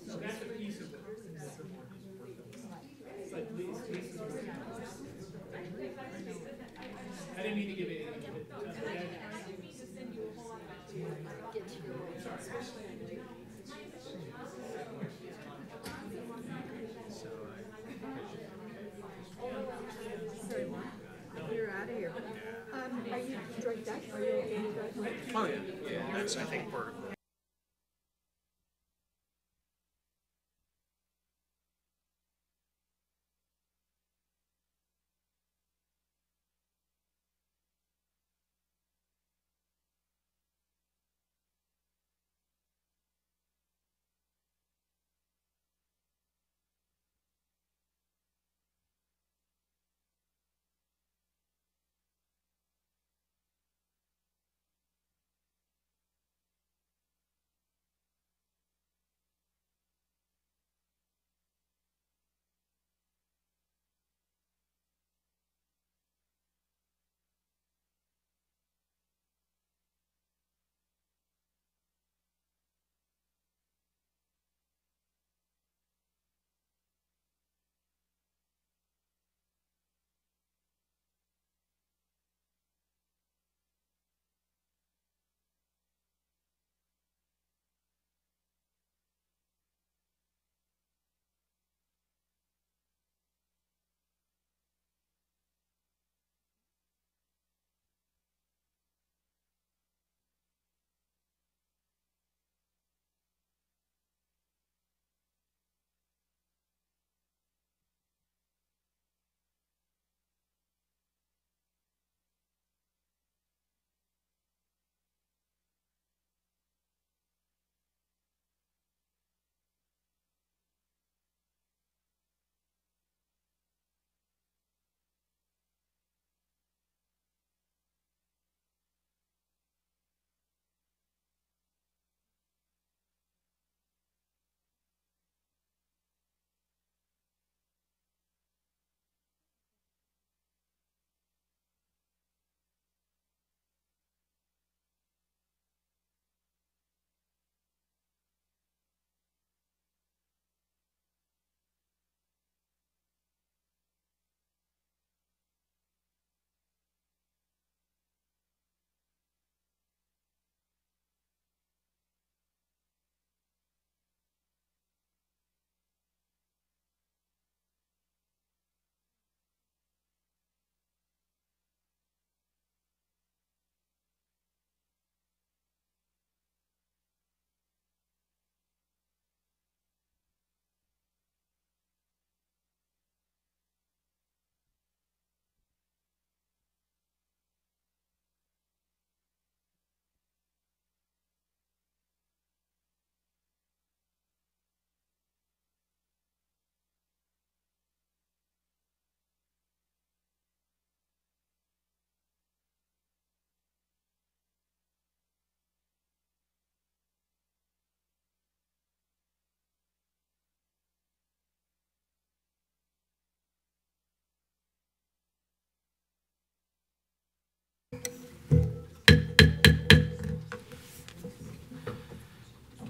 No, that's a piece of it. It's like Lisa's working on it. I didn't mean to give it any. Sorry, what? You're out of here. Are you drugged up? Are you okay to drive home? Oh, yeah. Yeah, that's, I think we're.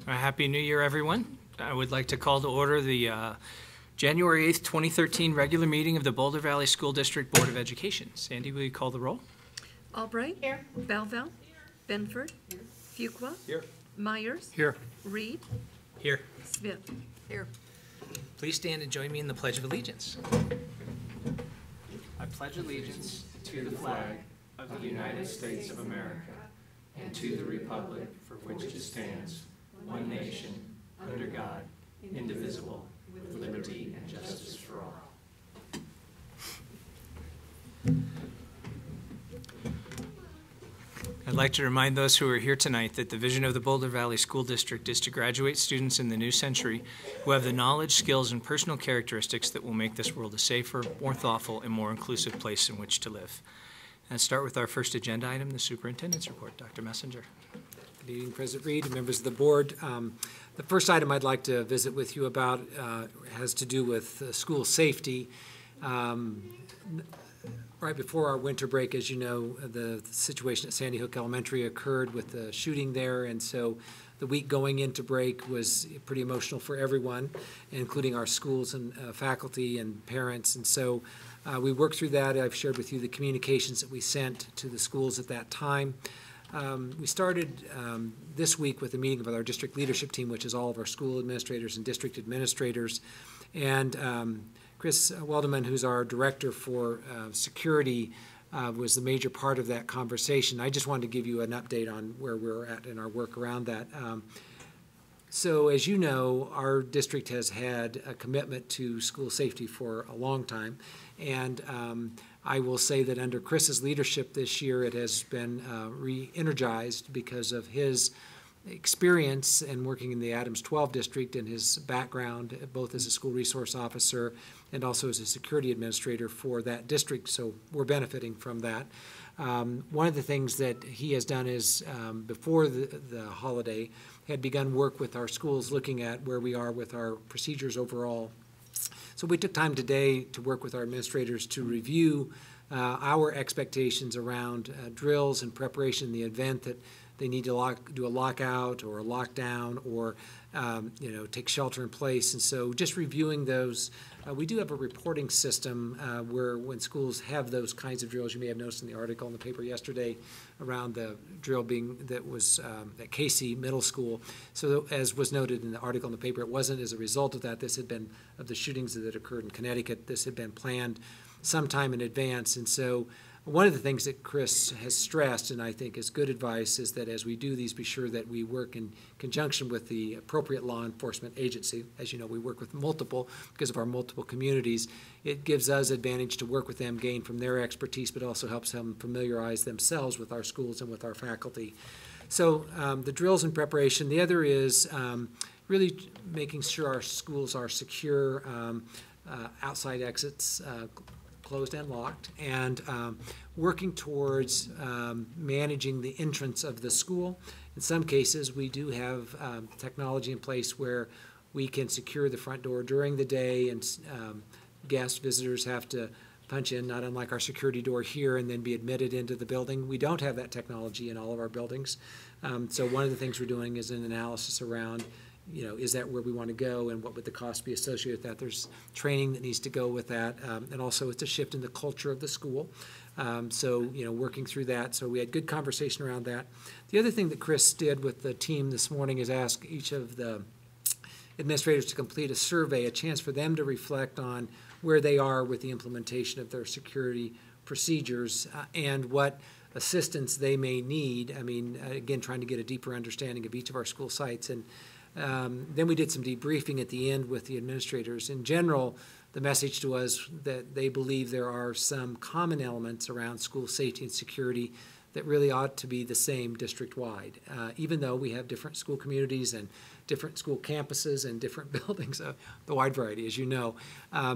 Happy New Year, everyone. I would like to call to order the January 8th, 2013 regular meeting of the Boulder Valley School District Board of Education. Sandy, will you call the roll? Albright. Here. Belville. Benford. Fuqua. Here. Myers. Here. Reed. Here. Smith. Here. Please stand and join me in the Pledge of Allegiance. I pledge allegiance to the flag of the United States of America and to the republic for which it stands, one nation, under God, indivisible, with liberty and justice for all. I'd like to remind those who are here tonight that the vision of the Boulder Valley School District is to graduate students in the new century who have the knowledge, skills, and personal characteristics that will make this world a safer, more thoughtful, and more inclusive place in which to live. And start with our first agenda item, the superintendent's report. Dr. Messenger. Good evening, President Reed and members of the board. The first item I'd like to visit with you about has to do with school safety. Right before our winter break, as you know, the situation at Sandy Hook Elementary occurred with the shooting there, and so the week going into break was pretty emotional for everyone, including our schools and faculty and parents. And so we worked through that. I've shared with you the communications that we sent to the schools at that time. We started this week with a meeting with our district leadership team, which is all of our school administrators and district administrators. And Chris Weldeman, who's our director for security, was the major part of that conversation. I just wanted to give you an update on where we're at in our work around that. So as you know, our district has had a commitment to school safety for a long time. And I will say that under Chris's leadership this year, it has been re-energized because of his experience in working in the Adams 12 district and his background, both as a school resource officer and also as a security administrator for that district. So we're benefiting from that. One of the things that he has done is, before the holiday, had begun work with our schools looking at where we are with our procedures overall. So we took time today to work with our administrators to review our expectations around drills and preparation in the event that they need to do a lockout or a lockdown or take shelter in place. And so just reviewing those, we do have a reporting system where when schools have those kinds of drills, you may have noticed in the article in the paper yesterday around the drill that was at Casey Middle School. So as was noted in the article in the paper, it wasn't as a result of that. This had been, of the shootings that occurred in Connecticut, this had been planned sometime in advance. And so one of the things that Chris has stressed, and I think is good advice, is that as we do these, be sure that we work in conjunction with the appropriate law enforcement agency. As you know, we work with multiple because of our multiple communities. It gives us advantage to work with them, gain from their expertise, but also helps them familiarize themselves with our schools and with our faculty. So the drills and preparation. The other is really making sure our schools are secure, outside exits closed and locked, and working towards managing the entrance of the school. In some cases, we do have technology in place where we can secure the front door during the day, and guests, visitors have to punch in, not unlike our security door here, and then be admitted into the building. We don't have that technology in all of our buildings. So one of the things we're doing is an analysis around, is that where we want to go, and what would the cost be associated with that? There's training that needs to go with that, and also it's a shift in the culture of the school. So working through that. So we had good conversation around that. The other thing that Chris did with the team this morning is ask each of the administrators to complete a survey, a chance for them to reflect on where they are with the implementation of their security procedures and what assistance they may need. I mean, again, trying to get a deeper understanding of each of our school sites. And then we did some debriefing at the end with the administrators. In general, the message to us that they believe there are some common elements around school safety and security that really ought to be the same district-wide, even though we have different school communities and different school campuses and different buildings, the wide variety, as you know.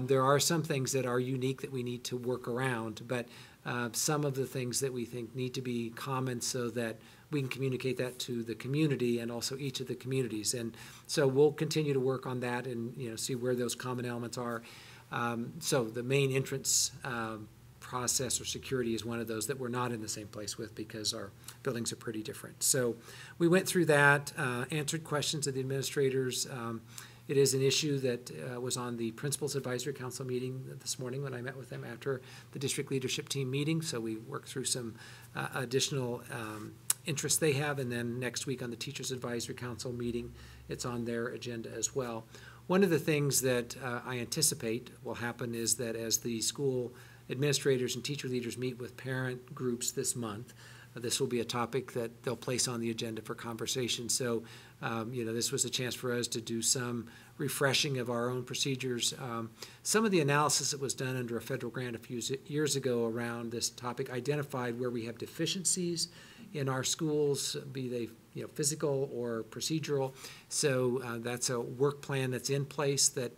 There are some things that are unique that we need to work around, but some of the things that we think need to be common so that we can communicate that to the community and also each of the communities. And so we'll continue to work on that and see where those common elements are. So the main entrance process or security is one of those that we're not in the same place with because our buildings are pretty different. So we went through that, answered questions of the administrators. It is an issue that was on the Principals Advisory Council meeting this morning when I met with them after the district leadership team meeting. So we worked through some additional interests they have, and then next week on the Teachers Advisory Council meeting, it's on their agenda as well. One of the things that I anticipate will happen is that as the school administrators and teacher leaders meet with parent groups this month, this will be a topic that they'll place on the agenda for conversation. So, this was a chance for us to do some refreshing of our own procedures. Some of the analysis that was done under a federal grant a few years ago around this topic identified where we have deficiencies in our schools, be they physical or procedural. So that's a work plan that's in place that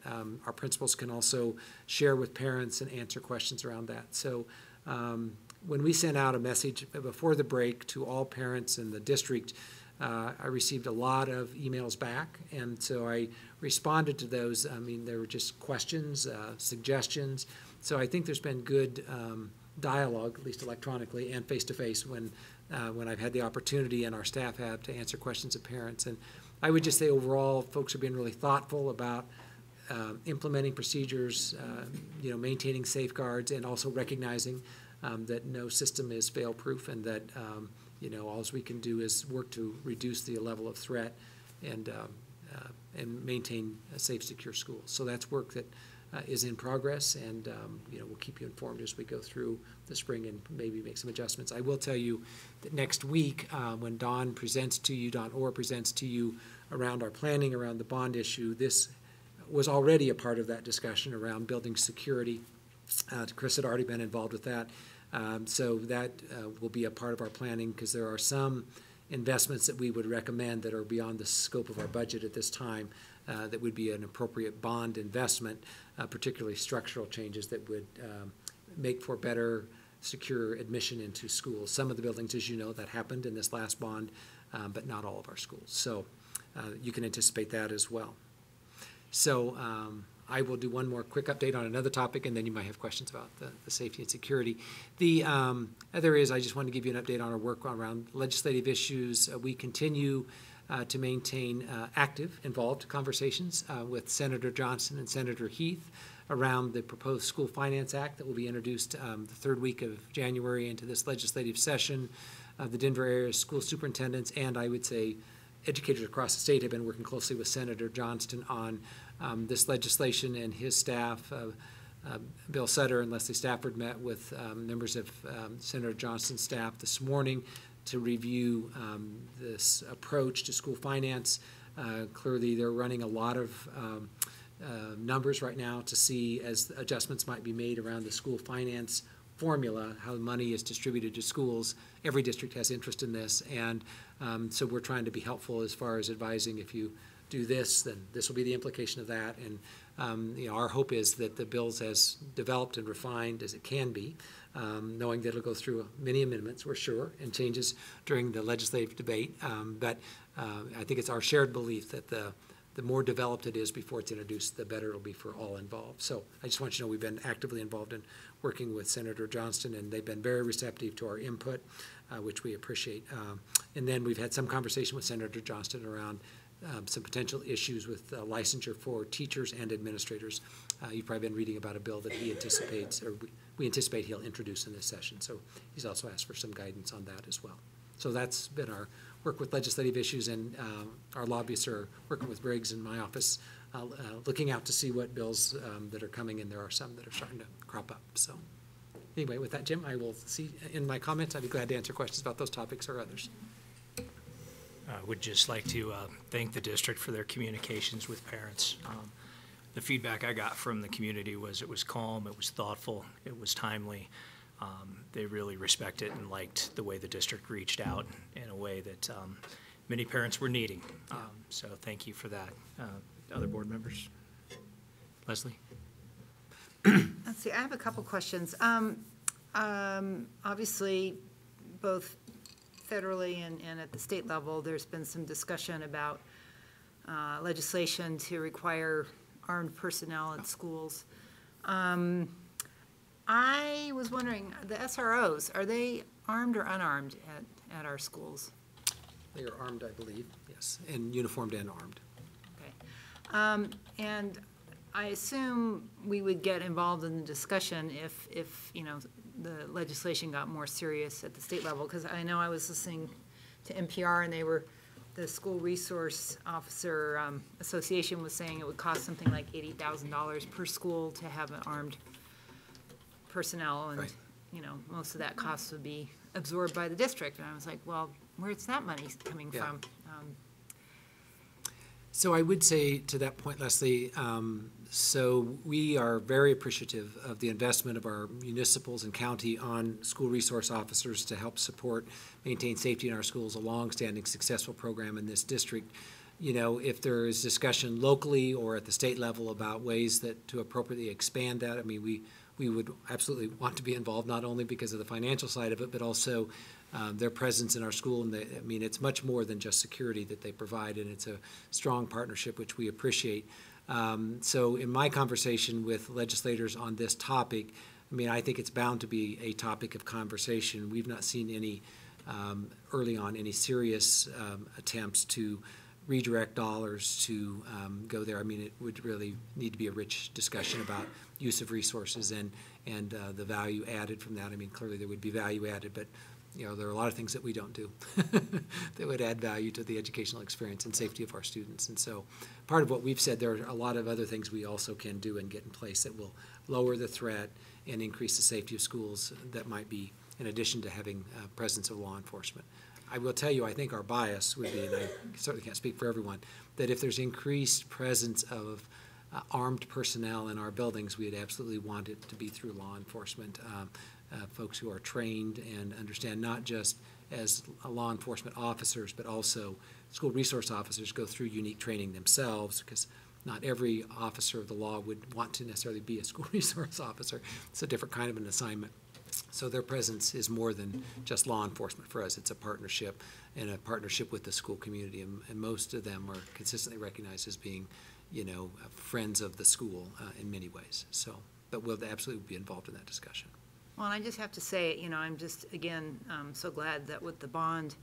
our principals can also share with parents and answer questions around that. So when we sent out a message before the break to all parents in the district, I received a lot of emails back, and so I responded to those. I mean, there were just questions, suggestions. So I think there's been good dialogue, at least electronically and face-to-face, when I've had the opportunity and our staff have to answer questions of parents. And I would just say overall, folks are being really thoughtful about implementing procedures, maintaining safeguards, and also recognizing that no system is fail-proof, and that all we can do is work to reduce the level of threat and maintain a safe, secure schools. So that's work that is in progress, and we'll keep you informed as we go through the spring and maybe make some adjustments. I will tell you that next week, when Dawn Orr presents to you around our planning around the bond issue, this was already a part of that discussion around building security. Chris had already been involved with that. So that will be a part of our planning, because there are some investments that we would recommend that are beyond the scope of our budget at this time that would be an appropriate bond investment, particularly structural changes that would make for better, secure admission into schools. Some of the buildings, as you know, that happened in this last bond, but not all of our schools. So you can anticipate that as well. So I will do one more quick update on another topic, and then you might have questions about the safety and security. The other is, I just want to give you an update on our work around legislative issues. We continue to maintain active, involved conversations with Senator Johnson and Senator Heath around the proposed School Finance Act that will be introduced the third week of January into this legislative session. The Denver area school superintendents, and I would say educators across the state, have been working closely with Senator Johnston on this legislation, and his staff, Bill Sutter and Leslie Stafford, met with members of Senator Johnston's staff this morning to review this approach to school finance. Clearly, they're running a lot of numbers right now to see, as adjustments might be made around the school finance formula, how money is distributed to schools. Every district has interest in this, and so we're trying to be helpful as far as advising, if you do this, then this will be the implication of that. And our hope is that the bill's as developed and refined as it can be, knowing that it'll go through many amendments, we're sure, and changes during the legislative debate. But I think it's our shared belief that the more developed it is before it's introduced, the better it'll be for all involved. So I just want you to know we've been actively involved in working with Senator Johnston, and they've been very receptive to our input, which we appreciate. And then we've had some conversation with Senator Johnston around some potential issues with licensure for teachers and administrators. You've probably been reading about a bill that he anticipates, or we anticipate he'll introduce in this session. So he's also asked for some guidance on that as well. So that's been our work with legislative issues, and our lobbyists are working with Briggs in my office, looking out to see what bills that are coming, and there are some that are starting to crop up. So anyway, with that, Jim, I will see in my comments. I'd be glad to answer questions about those topics or others. I would just like to thank the district for their communications with parents. The feedback I got from the community was it was calm, it was thoughtful, it was timely. They really respect it and liked the way the district reached out in a way that many parents were needing. So thank you for that. Other board members? Leslie? Let's see, I have a couple questions. Obviously, both federally and at the state level, there's been some discussion about legislation to require armed personnel at schools. I was wondering, the SROs, are they armed or unarmed at our schools? They are armed, I believe, yes, and uniformed and armed. Okay. And I assume we would get involved in the discussion if the legislation got more serious at the state level, because I know I was listening to NPR, and the School Resource Officer Association was saying it would cost something like $80,000 per school to have an armed personnel, and right. Most of that cost would be absorbed by the district. And I was like, well, where's that money coming from? So I would say to that point, Leslie, so we are very appreciative of the investment of our municipals and county on school resource officers to help support, maintain safety in our schools, a long-standing successful program in this district. If there is discussion locally or at the state level about ways that to appropriately expand that, I mean, we would absolutely want to be involved, not only because of the financial side of it, but also their presence in our school. And it's much more than just security that they provide, and it's a strong partnership, which we appreciate. So in my conversation with legislators on this topic, I mean, I think it's bound to be a topic of conversation. We've not seen any, early on, any serious attempts to redirect dollars to go there. I mean, it would really need to be a rich discussion about use of resources and the value added from that. I mean, clearly there would be value added, but you know, there are a lot of things that we don't do that would add value to the educational experience and safety of our students. And so part of what we've said, there are a lot of other things we also can do and get in place that will lower the threat and increase the safety of schools that might be in addition to having presence of law enforcement. I will tell you, I think our bias would be, and I certainly can't speak for everyone, that if there's increased presence of armed personnel in our buildings, we'd absolutely want it to be through law enforcement. Folks who are trained and understand not just as law enforcement officers, but also school resource officers go through unique training themselves, because not every officer of the law would want to necessarily be a school resource officer. It's a different kind of an assignment. So their presence is more than just law enforcement for us. It's a partnership, and a partnership with the school community, and most of them are consistently recognized as being, you know, friends of the school in many ways. So, but we'll absolutely be involved in that discussion. Well, and I just have to say, you know, I'm just, again, so glad that with the bond,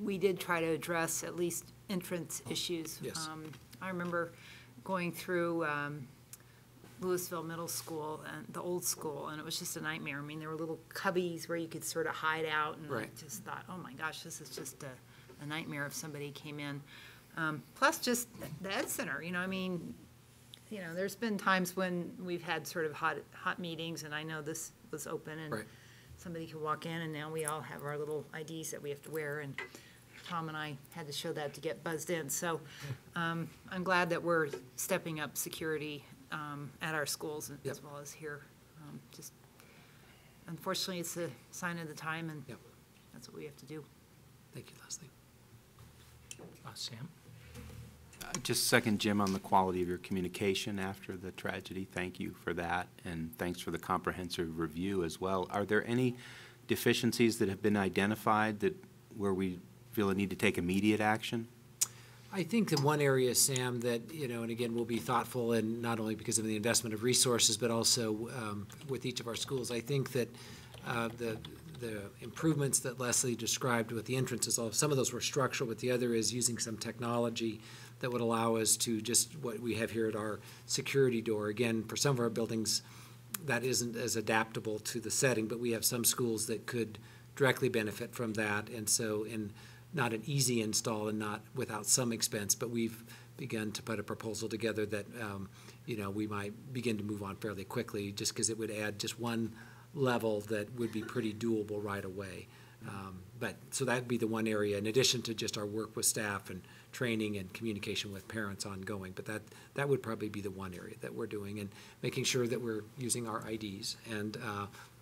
we did try to address at least entrance issues. Yes. I remember going through Louisville Middle School, and the old school, and it was just a nightmare. I mean, there were little cubbies where you could sort of hide out, and Right. I just thought, oh my gosh, this is just a nightmare if somebody came in. Plus just the Ed Center, you know, I mean, you know, there's been times when we've had sort of hot meetings, and I know this was open, and Right. somebody could walk in, and now we all have our little IDs that we have to wear, and Tom and I had to show that to get buzzed in. So I'm glad that we're stepping up security at our schools Yep. as well as here. Just unfortunately, it's a sign of the time, and Yep. that's what we have to do. Thank you, Leslie. Sam? Just second Jim on the quality of your communication after the tragedy. Thank you for that, and thanks for the comprehensive review as well. Are there any deficiencies that have been identified that where we feel a need to take immediate action? I think the one area, Sam, that, you know, and again, we'll be thoughtful, and not only because of the investment of resources, but also with each of our schools. I think that the improvements that Leslie described with the entrances, some of those were structural, but the other is using some technology that would allow us to just what we have here at our security door. Again, for some of our buildings, that isn't as adaptable to the setting, but we have some schools that could directly benefit from that. And so, in not an easy install and not without some expense, but we've begun to put a proposal together that, you know, we might begin to move on fairly quickly, just because it would add just one level that would be pretty doable right away. But so that'd be the one area, in addition to just our work with staff and training and communication with parents ongoing. But that would probably be the one area that we're doing, and making sure that we're using our IDs, and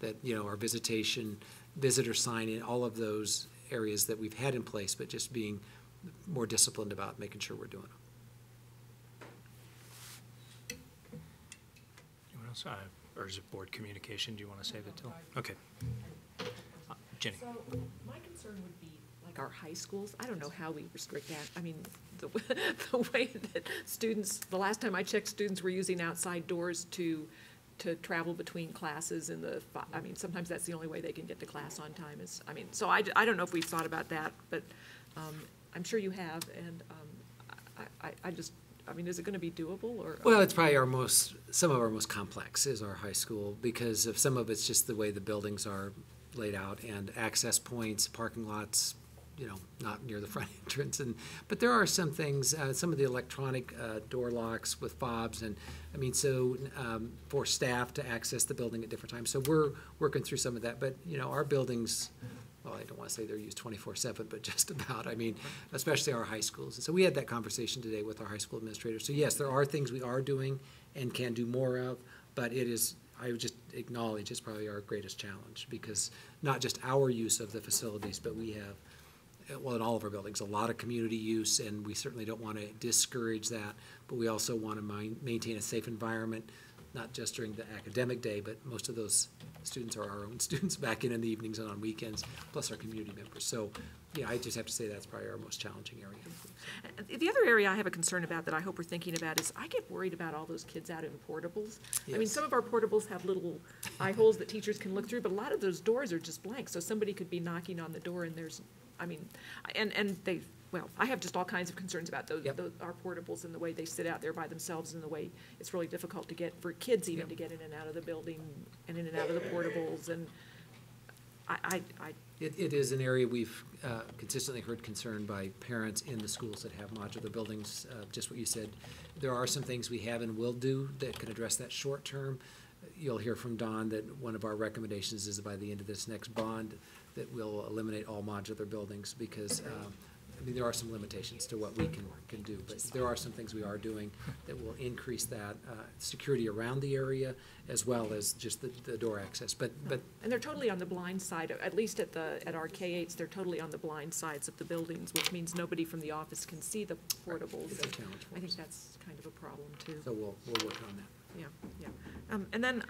that, you know, our visitor sign-in, all of those areas that we've had in place, but just being more disciplined about making sure we're doing them. Anyone else? Or is it board communication? Do you want to save it till? Okay. Jenny? So my concern would be like our high schools. I don't know how we restrict that. I mean, the way that students, the last time I checked, students were using outside doors to travel between classes in I mean, sometimes that's the only way they can get to class on time is, I mean, so I don't know if we've thought about that, but I'm sure you have, and I mean, is it going to be doable, or? Well, it's probably some of our most complex is our high school, because of some of it's just the way the buildings are laid out, and access points, parking lots, you know, not near the front entrance. But there are some things, some of the electronic door locks with fobs, and I mean, so for staff to access the building at different times. So we're working through some of that. But, you know, our buildings, well, I don't want to say they're used 24/7, but just about. I mean, especially our high schools. And so we had that conversation today with our high school administrators. So yes, there are things we are doing and can do more of, but it is, I would just acknowledge, it's probably our greatest challenge, because not just our use of the facilities, but we have, well, in all of our buildings, a lot of community use, and we certainly don't want to discourage that, but we also want to maintain a safe environment, not just during the academic day, but most of those students are our own students back in the evenings and on weekends, plus our community members. So, yeah, I just have to say that's probably our most challenging area. The the other area I have a concern about that I hope we're thinking about is I get worried about all those kids out in portables. I mean, Yes. some of our portables have little eye holes that teachers can look through, but a lot of those doors are just blank. So somebody could be knocking on the door and there's, I mean, and they, well, I have just all kinds of concerns about Yep. our portables and the way they sit out there by themselves and the way it's really difficult to get, for kids even, Yep. to get in and out of the building and in and out of the portables. And It is an area we've consistently heard concern by parents in the schools that have modular buildings, just what you said. There are some things we have and will do that could address that short term. You'll hear from Don that one of our recommendations is by the end of this next bond that we'll eliminate all modular buildings because, I mean, there are some limitations to what we can do, but there are some things we are doing that will increase that security around the area as well as just the door access. But And they're totally on the blind side, at least at our K-8s, they're totally on the blind sides of the buildings, which means nobody from the office can see the portables. It's a challenge for I think us. that's kind of a problem, too. so we'll work on that. Yeah, yeah. And then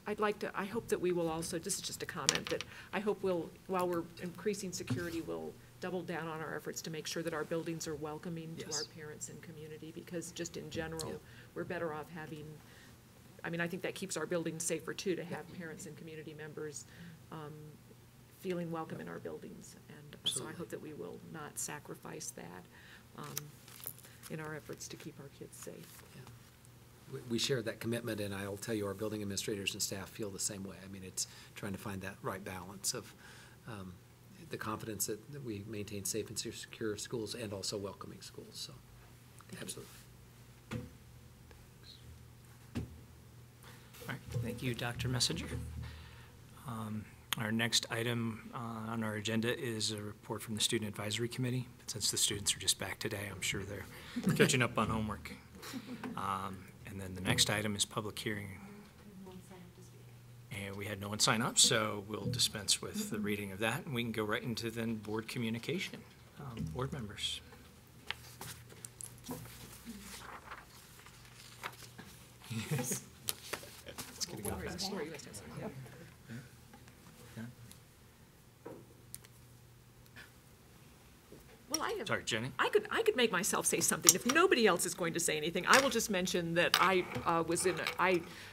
I'd like to, I hope that we will also, this is just a comment, that I hope while we're increasing security, we'll double down on our efforts to make sure that our buildings are welcoming to Yes. our parents and community, because just in general, Yeah. we're better off having, I mean, I think that keeps our buildings safer too, to have parents and community members feeling welcome in our buildings. And so I Absolutely. hope that we will not sacrifice that in our efforts to keep our kids safe. We share that commitment, and I'll tell you, our building administrators and staff feel the same way. I mean, it's trying to find that right balance of the confidence that we maintain safe and secure schools and also welcoming schools, so, absolutely. All right, thank you, Dr. Messenger. Our next item on our agenda is a report from the Student Advisory Committee. Since the students are just back today, I'm sure they're catching up on homework. And then the next item is public hearing. And we had no one sign up, so we'll dispense with the reading of that, and we can go right into then board communication. Board members. Yes. It's gonna go fast. Sorry, you guys have some. Yeah. Well, I have. Sorry, Jenny? I could make myself say something. If nobody else is going to say anything, I will just mention that I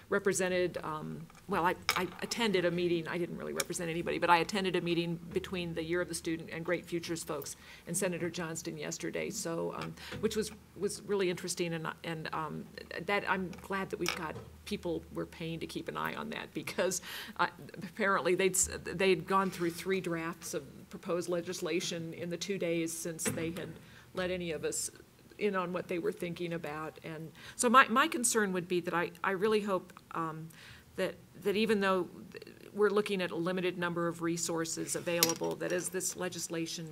represented, I attended a meeting, I didn't really represent anybody, but I attended a meeting between the Year of the Student and Great Futures folks and Senator Johnston yesterday, so, which was really interesting, and that, I'm glad that we've got people we're paying to keep an eye on that, because apparently they'd gone through 3 drafts of proposed legislation in the 2 days since they had let any of us in on what they were thinking about. And so my concern would be that I really hope that even though we're looking at a limited number of resources available, that as this legislation,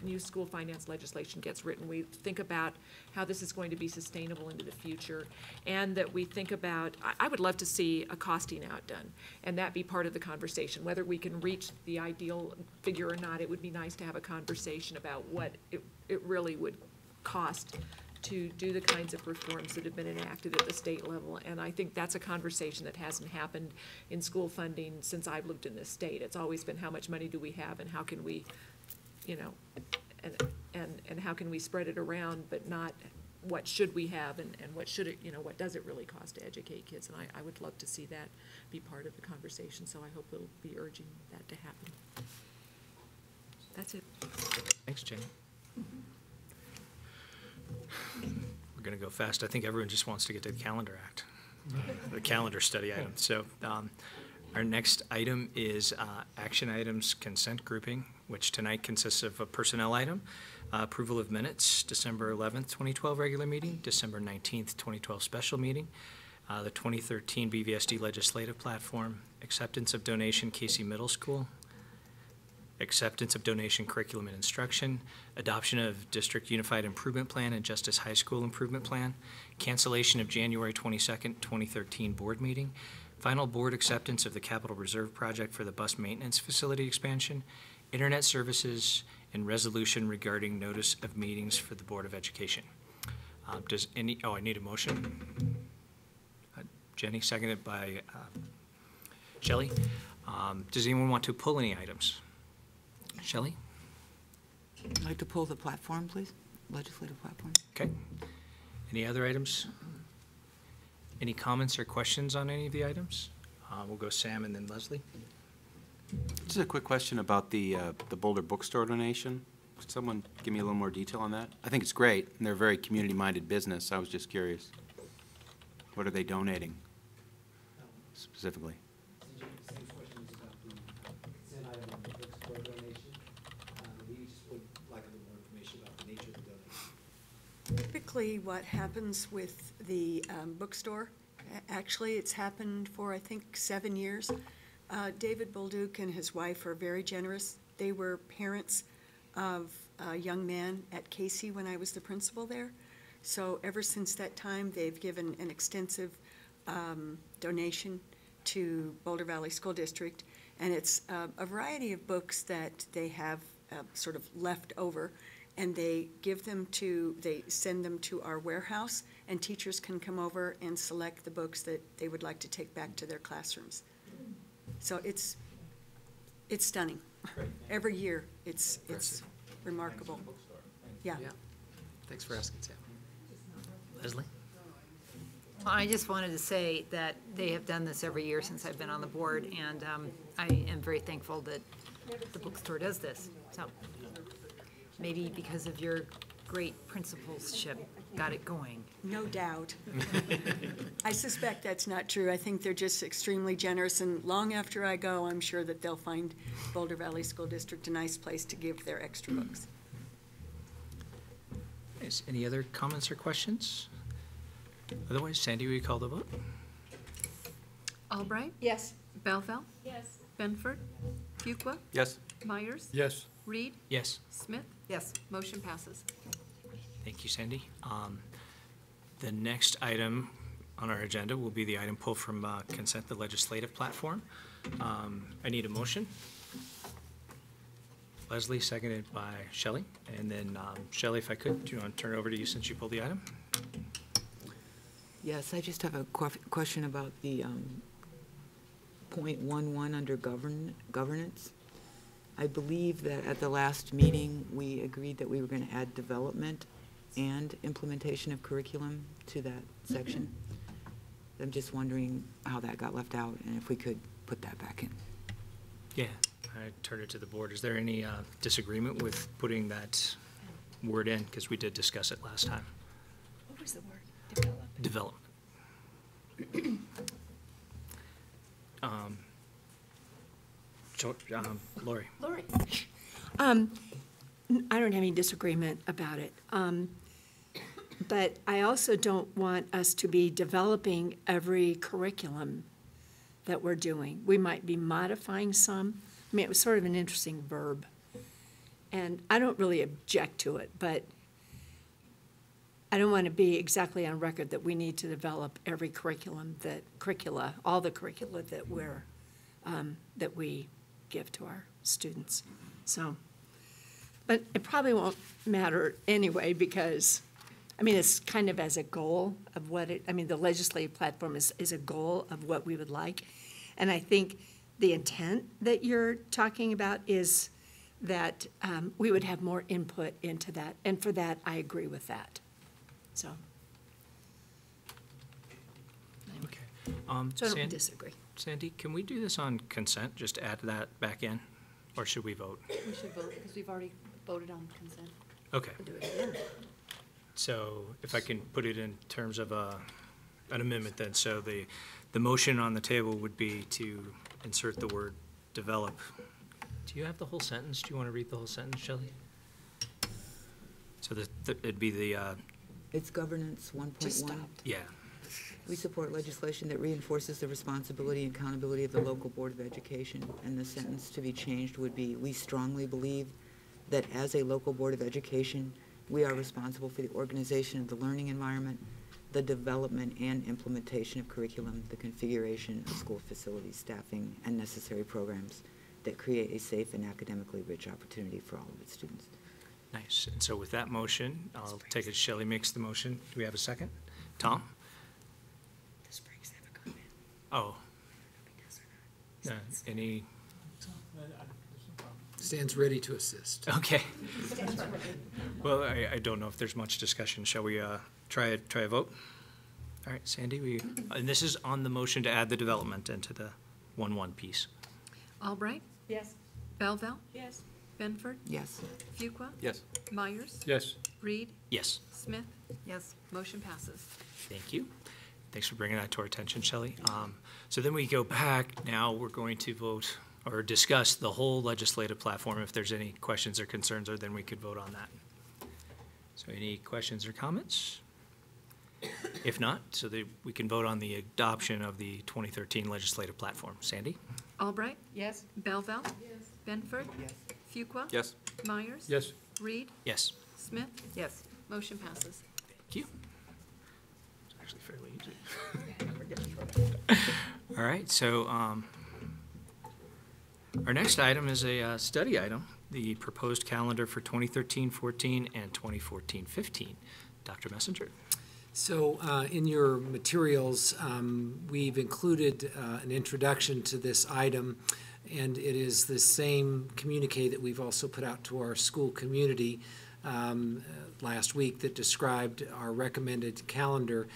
new school finance legislation gets written, we think about how this is going to be sustainable into the future, and that we think about, I would love to see a costing out done, and that be part of the conversation. Whether we can reach the ideal figure or not, it would be nice to have a conversation about what it really would cost to do the kinds of reforms that have been enacted at the state level. And I think that's a conversation that hasn't happened in school funding since I've lived in this state. It's always been how much money do we have and how can we, and how can we spread it around, but not what should we have and what should it, what does it really cost to educate kids? And I would love to see that be part of the conversation, so I hope we'll be urging that to happen. That's it. Thanks, Jenny. We're going to go fast. I think everyone just wants to get to the calendar act, the calendar study item. So our next item is action items consent grouping, which tonight consists of a personnel item, approval of minutes, December 11th, 2012 regular meeting, December 19th, 2012 special meeting, the 2013 BVSD legislative platform, acceptance of donation Casey Middle School, acceptance of donation curriculum and instruction, adoption of District Unified Improvement Plan and Justice High School Improvement Plan, cancellation of January 22nd, 2013 board meeting, final board acceptance of the Capital Reserve Project for the bus maintenance facility expansion, internet services, and resolution regarding notice of meetings for the Board of Education. I need a motion. Jenny, seconded by Shelley. Does anyone want to pull any items? Shelley? I'd like to pull the platform, please. legislative platform. Okay. Any other items? Any comments or questions on any of the items? We'll go Sam and then Leslie. Just a quick question about the Boulder Bookstore donation. Could someone give me a little more detail on that? I think it's great, and they're a very community-minded business. I was just curious. What are they donating specifically? Same questions about the consent item on the bookstore donation. We just would like a little more information about the nature of the donation. Typically, what happens with the bookstore, actually, it's happened for, I think, 7 years. David Bolduc and his wife are very generous. They were parents of a young man at Casey when I was the principal there. So ever since that time, they've given an extensive donation to Boulder Valley School District. And it's a variety of books that they have sort of left over. And they send them to our warehouse, and teachers can come over and select the books that they would like to take back to their classrooms. So it's stunning. Every year, it's remarkable. Yeah. Yeah. Thanks for asking, Sam. Leslie? Well, I just wanted to say that they have done this every year since I've been on the board, and I am very thankful that the bookstore does this. So maybe because of your great principalship, got it going. No doubt. I suspect that's not true. I think they're just extremely generous, and long after I go, I'm sure that they'll find Boulder Valley School District a nice place to give their extra books. Is any other comments or questions? Otherwise, Sandy, will you call the vote? Albright? Yes. Belleville? Yes. Benford? Fuqua? Yes? Myers? Yes. Reed? Yes. Smith? Yes. Motion passes. Thank you, Sandy. The next item on our agenda will be the item pulled from consent, the legislative platform. I need a motion. Leslie, seconded by Shelley. And then, Shelley, if I could, do you want to turn it over to you since you pulled the item? Yes, I just have a question about the .11 under governance. I believe that at the last meeting, we agreed that we were going to add development and implementation of curriculum to that section. I'm just wondering how that got left out and if we could put that back in. Yeah, I turn it to the board. Is there any disagreement with putting that word in? Because we did discuss it last time. What was the word? Development. Lori. Lori. I don't have any disagreement about it. But I also don't want us to be developing every curriculum that we're doing. We might be modifying some. I mean, it was sort of an interesting verb. And I don't really object to it, but I don't want to be exactly on record that we need to develop every all the curricula that we give to our students. So, but it probably won't matter anyway because, I mean, it's kind of as a goal of the legislative platform is a goal of what we would like. And I think the intent that you're talking about is that we would have more input into that. And for that, I agree with that. So. Okay. So I don't disagree. Sandy, can we do this on consent? Just add that back in? Or should we vote? We should vote, because we've already voted on consent. Okay. Do it again. So if I can put it in terms of an amendment then. So the motion on the table would be to insert the word develop. Do you have the whole sentence? Do you want to read the whole sentence, Shelley? So it'd be the, It's governance 1.1. Just stop. yeah. We support legislation that reinforces the responsibility and accountability of the local Board of Education. And the sentence to be changed would be, we strongly believe that as a local Board of Education, we are responsible for the organization of the learning environment, the development and implementation of curriculum, the configuration of school facilities, staffing, and necessary programs that create a safe and academically rich opportunity for all of its students. Nice. And so with that motion, I'll take it Shelley makes the motion. Do we have a second? Tom? Does Briggs have a comment? Oh. Any? Stands ready to assist. Okay. Well, I don't know if there's much discussion. Shall we try a vote? All right, Sandy, and this is on the motion to add the development into the 1-1 piece. Albright? Yes. Belleville? Yes. Benford? Yes. Fuqua? Yes. Myers? Yes. Reed? Yes. Smith? Yes. Motion passes. Thank you. Thanks for bringing that to our attention, Shelley. So then we go back. Now we're going to vote or discuss the whole legislative platform. If there's any questions or concerns, or then we could vote on that. So any questions or comments? If not, so that we can vote on the adoption of the 2013 legislative platform. Sandy? Albright? Yes. Belleville? Yes. Benford? Yes. Fuqua? Yes. Myers? Yes. Reed? Yes. Smith? Yes. Motion passes. Thank you. It's actually fairly easy. All right, so our next item is a study item, the proposed calendar for 2013-14 and 2014-15. Dr. Messenger. So in your materials, we've included an introduction to this item, and it is the same communique that we've also put out to our school community last week that described our recommended calendar.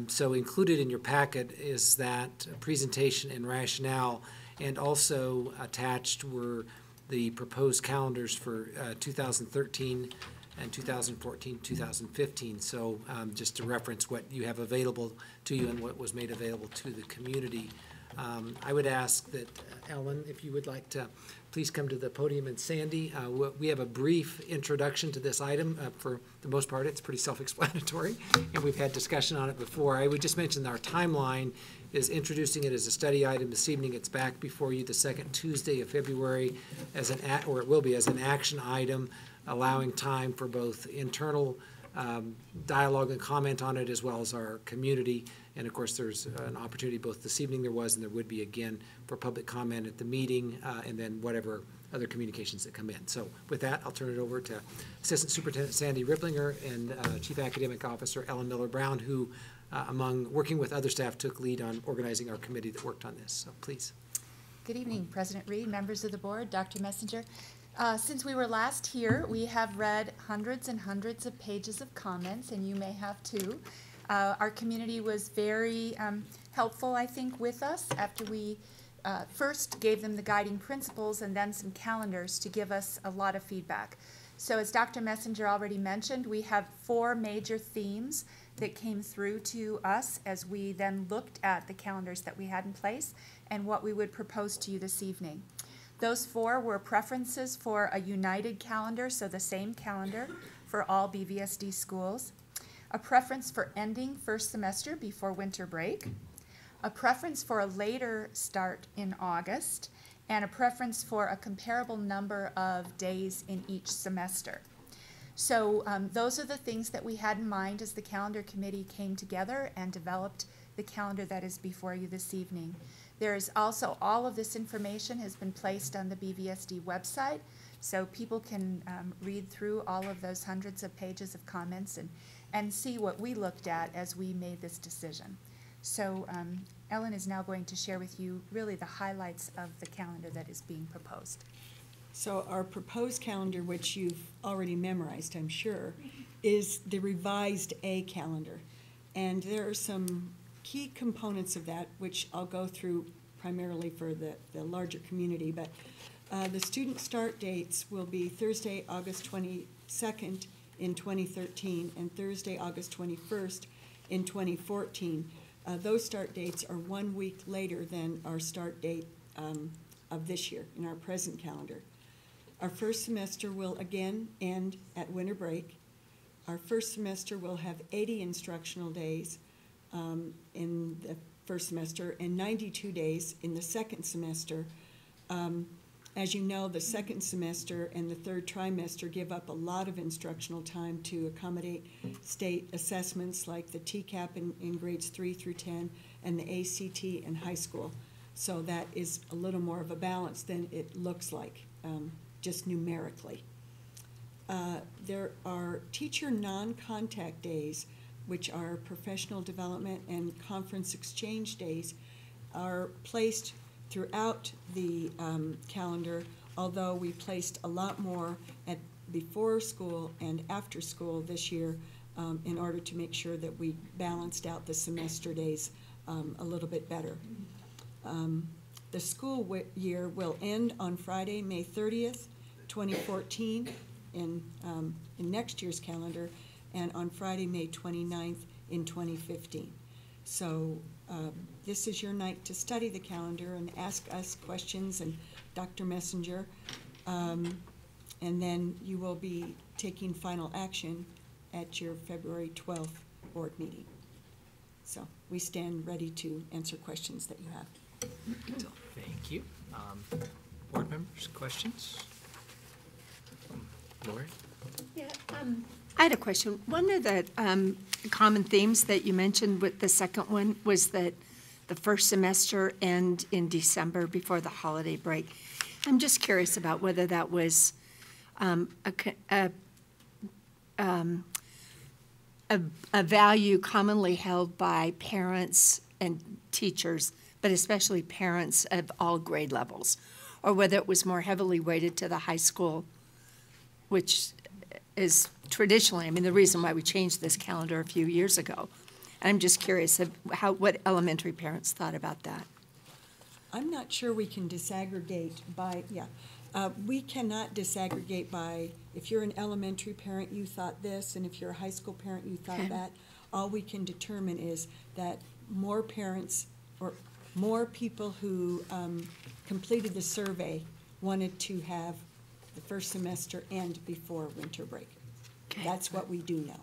So included in your packet is that presentation and rationale, and also attached were the proposed calendars for 2013 and 2014, 2015. So just to reference what you have available to you and what was made available to the community. I would ask that, Ellen, if you would like to please come to the podium, and Sandy, we have a brief introduction to this item. For the most part, it's pretty self-explanatory, and we've had discussion on it before. I would just mention our timeline is introducing it as a study item this evening. It's back before you the second Tuesday of February as or it will be as an action item, allowing time for both internal dialogue and comment on it, as well as our community. And of course, there's an opportunity both this evening there was and there would be again for public comment at the meeting, and then whatever other communications that come in. So with that, I'll turn it over to Assistant Superintendent Sandy Ripplinger and Chief Academic Officer Ellen Miller-Brown, who among working with other staff took lead on organizing our committee that worked on this. So please. Good evening, President Reed, members of the board, Dr. Messenger. Since we were last here, we have read hundreds and hundreds of pages of comments, and you may have too. Our community was very helpful, I think, with us after we first gave them the guiding principles and then some calendars to give us a lot of feedback. So as Dr. Messenger already mentioned, we have 4 major themes that came through to us as we then looked at the calendars that we had in place and what we would propose to you this evening. Those 4 were preferences for a united calendar, so the same calendar for all BVSD schools, a preference for ending first semester before winter break, a preference for a later start in August, and a preference for a comparable number of days in each semester. So those are the things that we had in mind as the calendar committee came together and developed the calendar that is before you this evening. There's also, all of this information has been placed on the BVSD website, so people can read through all of those hundreds of pages of comments and see what we looked at as we made this decision. So Ellen is now going to share with you really the highlights of the calendar that is being proposed. So our proposed calendar, which you've already memorized, I'm sure, is the revised A calendar. And there are some key components of that, which I'll go through primarily for the larger community. But the student start dates will be Thursday, August 22nd in 2013 and Thursday, August 21st in 2014. Those start dates are 1 week later than our start date of this year in our present calendar. Our first semester will again end at winter break. Our first semester will have 80 instructional days in the first semester and 92 days in the second semester. As you know, the second semester and the third trimester give up a lot of instructional time to accommodate state assessments like the TCAP in grades 3 through 10 and the ACT in high school. So that is a little more of a balance than it looks like, just numerically. There are teacher non-contact days, which are professional development and conference exchange days, are placed throughout the calendar although we placed a lot more at before school and after school this year in order to make sure that we balanced out the semester days a little bit better. The school year will end on Friday, May 30th, 2014 in next year's calendar, and on Friday, May 29th in 2015. So this is your night to study the calendar and ask us questions and Dr. Messenger. And then you will be taking final action at your February 12th board meeting. So we stand ready to answer questions that you have. Thank you. Board members, questions? Lori? Yeah, I had a question. One of the common themes that you mentioned with the second one was that the first semester end in December before the holiday break. I'm just curious about whether that was a value commonly held by parents and teachers, but especially parents of all grade levels, or whether it was more heavily weighted to the high school, which is traditionally, I mean, the reason why we changed this calendar a few years ago. And I'm just curious of what elementary parents thought about that. I'm not sure we can disaggregate by, we cannot disaggregate by, if you're an elementary parent, you thought this, and if you're a high school parent, you thought that. All we can determine is that more parents, or more people who completed the survey wanted to have the first semester end before winter break. That's what we do know.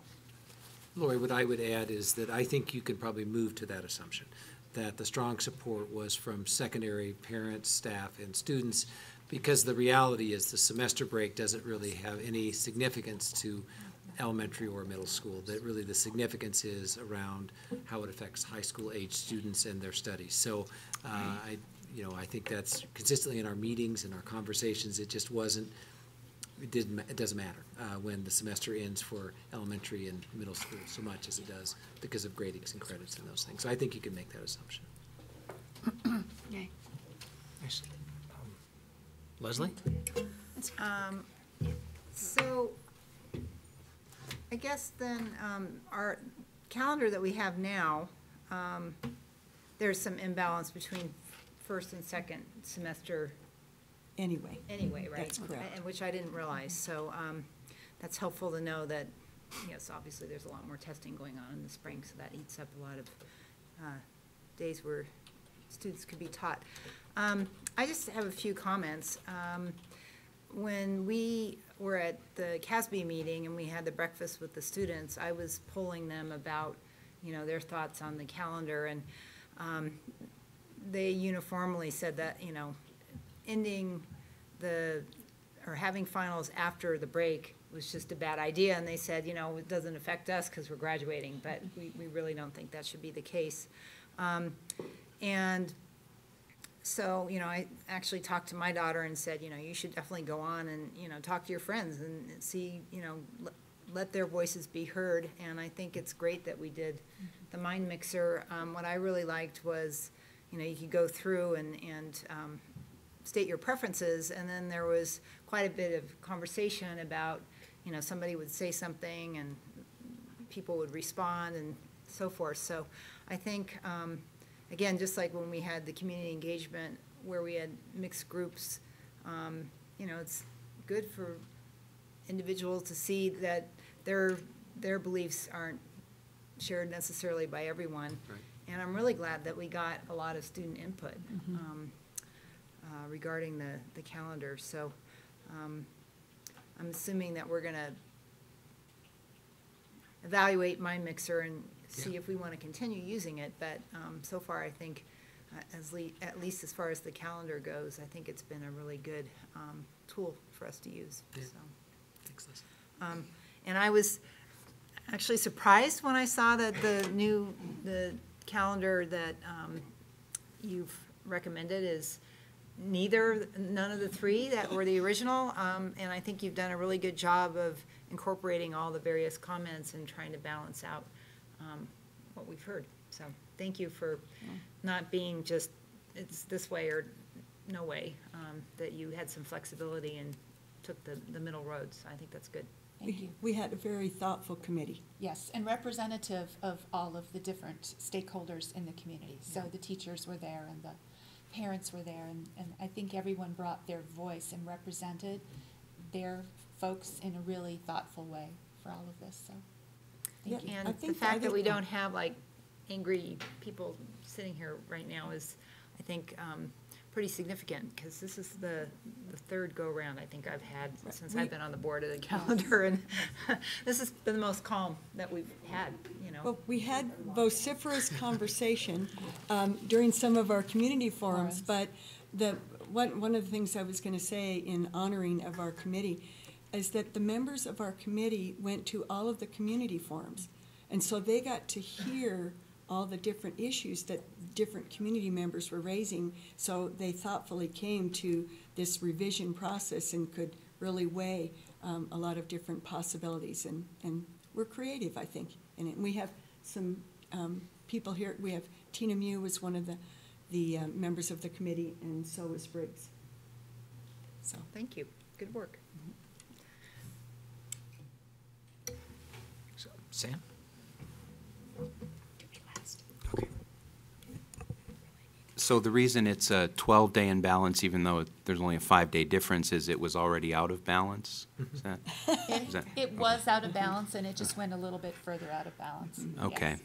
Lori, what I would add is that I think you could probably move to that assumption, that the strong support was from secondary parents, staff, and students, because the reality is the semester break doesn't really have any significance to elementary or middle school. That really the significance is around how it affects high school age students and their studies. So I think that's consistently in our meetings and our conversations. It just wasn't. It doesn't matter when the semester ends for elementary and middle school so much as it does because of gradings and credits and those things. So I think you can make that assumption. Okay. Nice. Leslie? So I guess then our calendar that we have now, there's some imbalance between first and second semester Anyway, right? That's correct. And which I didn't realize, so that's helpful to know that, yes, obviously there's a lot more testing going on in the spring, so that eats up a lot of days where students could be taught. I just have a few comments. When we were at the CASB meeting and we had the breakfast with the students, I was polling them about, their thoughts on the calendar, and they uniformly said that, ending or having finals after the break was just a bad idea, and they said, it doesn't affect us because we're graduating, but we really don't think that should be the case. And so, I actually talked to my daughter and said, you should definitely go on and, talk to your friends and see, let their voices be heard. And I think it's great that we did the mind mixer. What I really liked was, you could go through and state your preferences, and then there was quite a bit of conversation about, somebody would say something and people would respond and so forth. So I think, again, just like when we had the community engagement where we had mixed groups, it's good for individuals to see that their beliefs aren't shared necessarily by everyone. Right. And I'm really glad that we got a lot of student input regarding the calendar. So I'm assuming that we're going to evaluate Mind Mixer and see if we want to continue using it. But so far, I think, at least as far as the calendar goes, I think it's been a really good tool for us to use. Yeah. So. Thanks, Leslie. And I was actually surprised when I saw that the calendar that you've recommended is none of the three that were the original, and I think you've done a really good job of incorporating all the various comments and trying to balance out what we've heard. So thank you for not being just, it's this way or no way, that you had some flexibility and took the middle roads. I think that's good. Thank you. We had a very thoughtful committee. Yes, and representative of all of the different stakeholders in the community. So the teachers were there and the parents were there, and I think everyone brought their voice and represented their folks in a really thoughtful way for all of this, so thank you. Yeah, I And the think fact that we other- don't have like angry people sitting here right now is, I think, pretty significant, because this is the third go-round I think I've had since I've been on the board of the calendar, and this has been the most calm that we've had, you know. Well, we had vociferous conversation during some of our community forums, but one of the things I was going to say in honoring of our committee is that the members of our committee went to all of the community forums, and so they got to hear all the different issues that different community members were raising, so they thoughtfully came to this revision process and could really weigh a lot of different possibilities, and we're creative, I think, in it. And we have some people here. We have Tina Mew was one of the members of the committee, and so was Briggs. So Thank you. Good work. So, Sam? So the reason it's a 12-day imbalance, even though there's only a 5-day difference, is it was already out of balance? Is that? It was out of balance, and it just went a little bit further out of balance. Okay.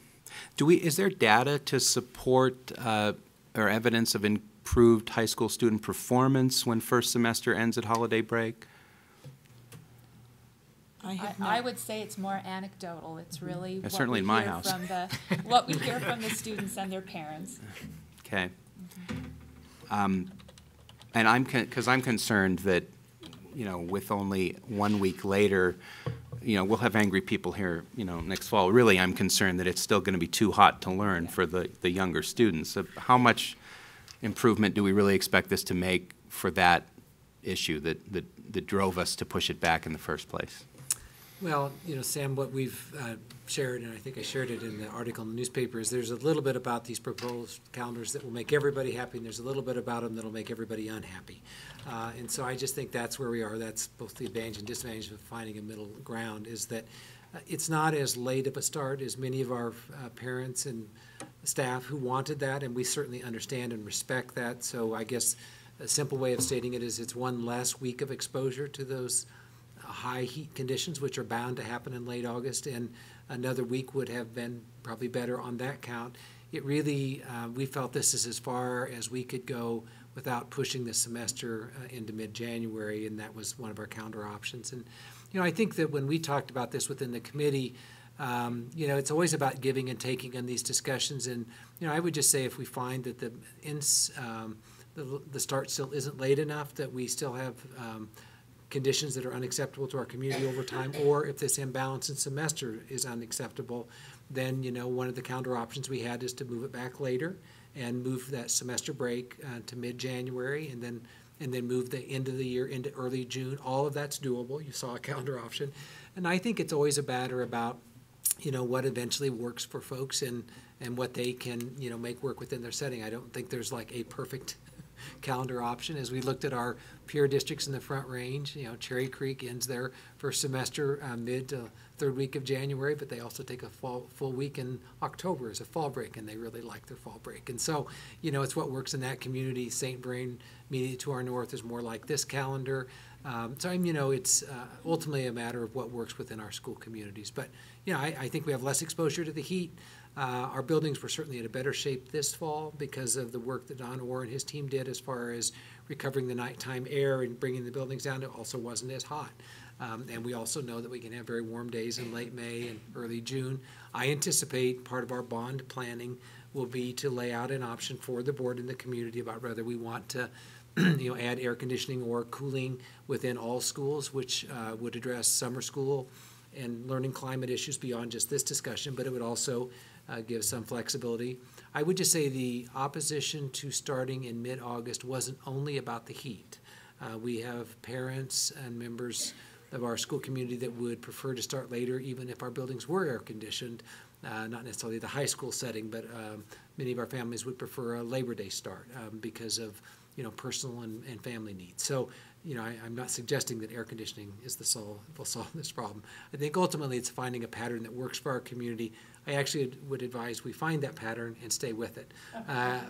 Yes. Is there data to support or evidence of improved high school student performance when first semester ends at holiday break? I would say it's more anecdotal. It's really what certainly we in my hear house. from what we hear from the students and their parents. Okay. And because I'm concerned that, with only 1 week later, we'll have angry people here, next fall. Really, I'm concerned that it's still going to be too hot to learn for the younger students. So how much improvement do we really expect this to make for that issue that drove us to push it back in the first place? Well, Sam, what we've shared, and I think I shared it in the article in the newspaper, is there's a little bit about these proposed calendars that will make everybody happy, and there's a little bit about them that'll make everybody unhappy. And so I just think that's where we are. That's both the advantage and disadvantage of finding a middle ground, is that it's not as late of a start as many of our parents and staff who wanted that, and we certainly understand and respect that. So I guess a simple way of stating it is it's one less week of exposure to those high heat conditions, which are bound to happen in late August, and another week would have been probably better on that count. It really, we felt this is as far as we could go without pushing the semester into mid-January, and that was one of our counter options. And, I think that when we talked about this within the committee, it's always about giving and taking in these discussions. And, I would just say if we find that the start still isn't late enough, that we still have conditions that are unacceptable to our community over time, or if this imbalance in semester is unacceptable, then, one of the counter options we had is to move it back later and move that semester break to mid-January, and then move the end of the year into early June. All of that's doable. You saw a counter option. And I think it's always a matter about, what eventually works for folks and what they can, make work within their setting. I don't think there's like a perfect calendar option. As we looked at our peer districts in the Front Range, Cherry Creek ends their first semester mid to third week of January, but they also take a full week in October as a fall break, and they really like their fall break. And so, it's what works in that community. St. Vrain, immediately to our north, is more like this calendar. So, it's ultimately a matter of what works within our school communities. But, I think we have less exposure to the heat. Our buildings were certainly in a better shape this fall because of the work that Don Orr and his team did as far as recovering the nighttime air and bringing the buildings down. It also wasn't as hot. And we also know that we can have very warm days in late May and early June. I anticipate part of our bond planning will be to lay out an option for the board and the community about whether we want to add air conditioning or cooling within all schools, which would address summer school and learning climate issues beyond just this discussion, but it would also give some flexibility. I would just say the opposition to starting in mid-August wasn't only about the heat. We have parents and members of our school community that would prefer to start later, even if our buildings were air-conditioned, not necessarily the high school setting, but many of our families would prefer a Labor Day start because of personal and family needs. So, I'm not suggesting that air conditioning is will solve this problem. I think ultimately it's finding a pattern that works for our community. I actually would advise we find that pattern and stay with it,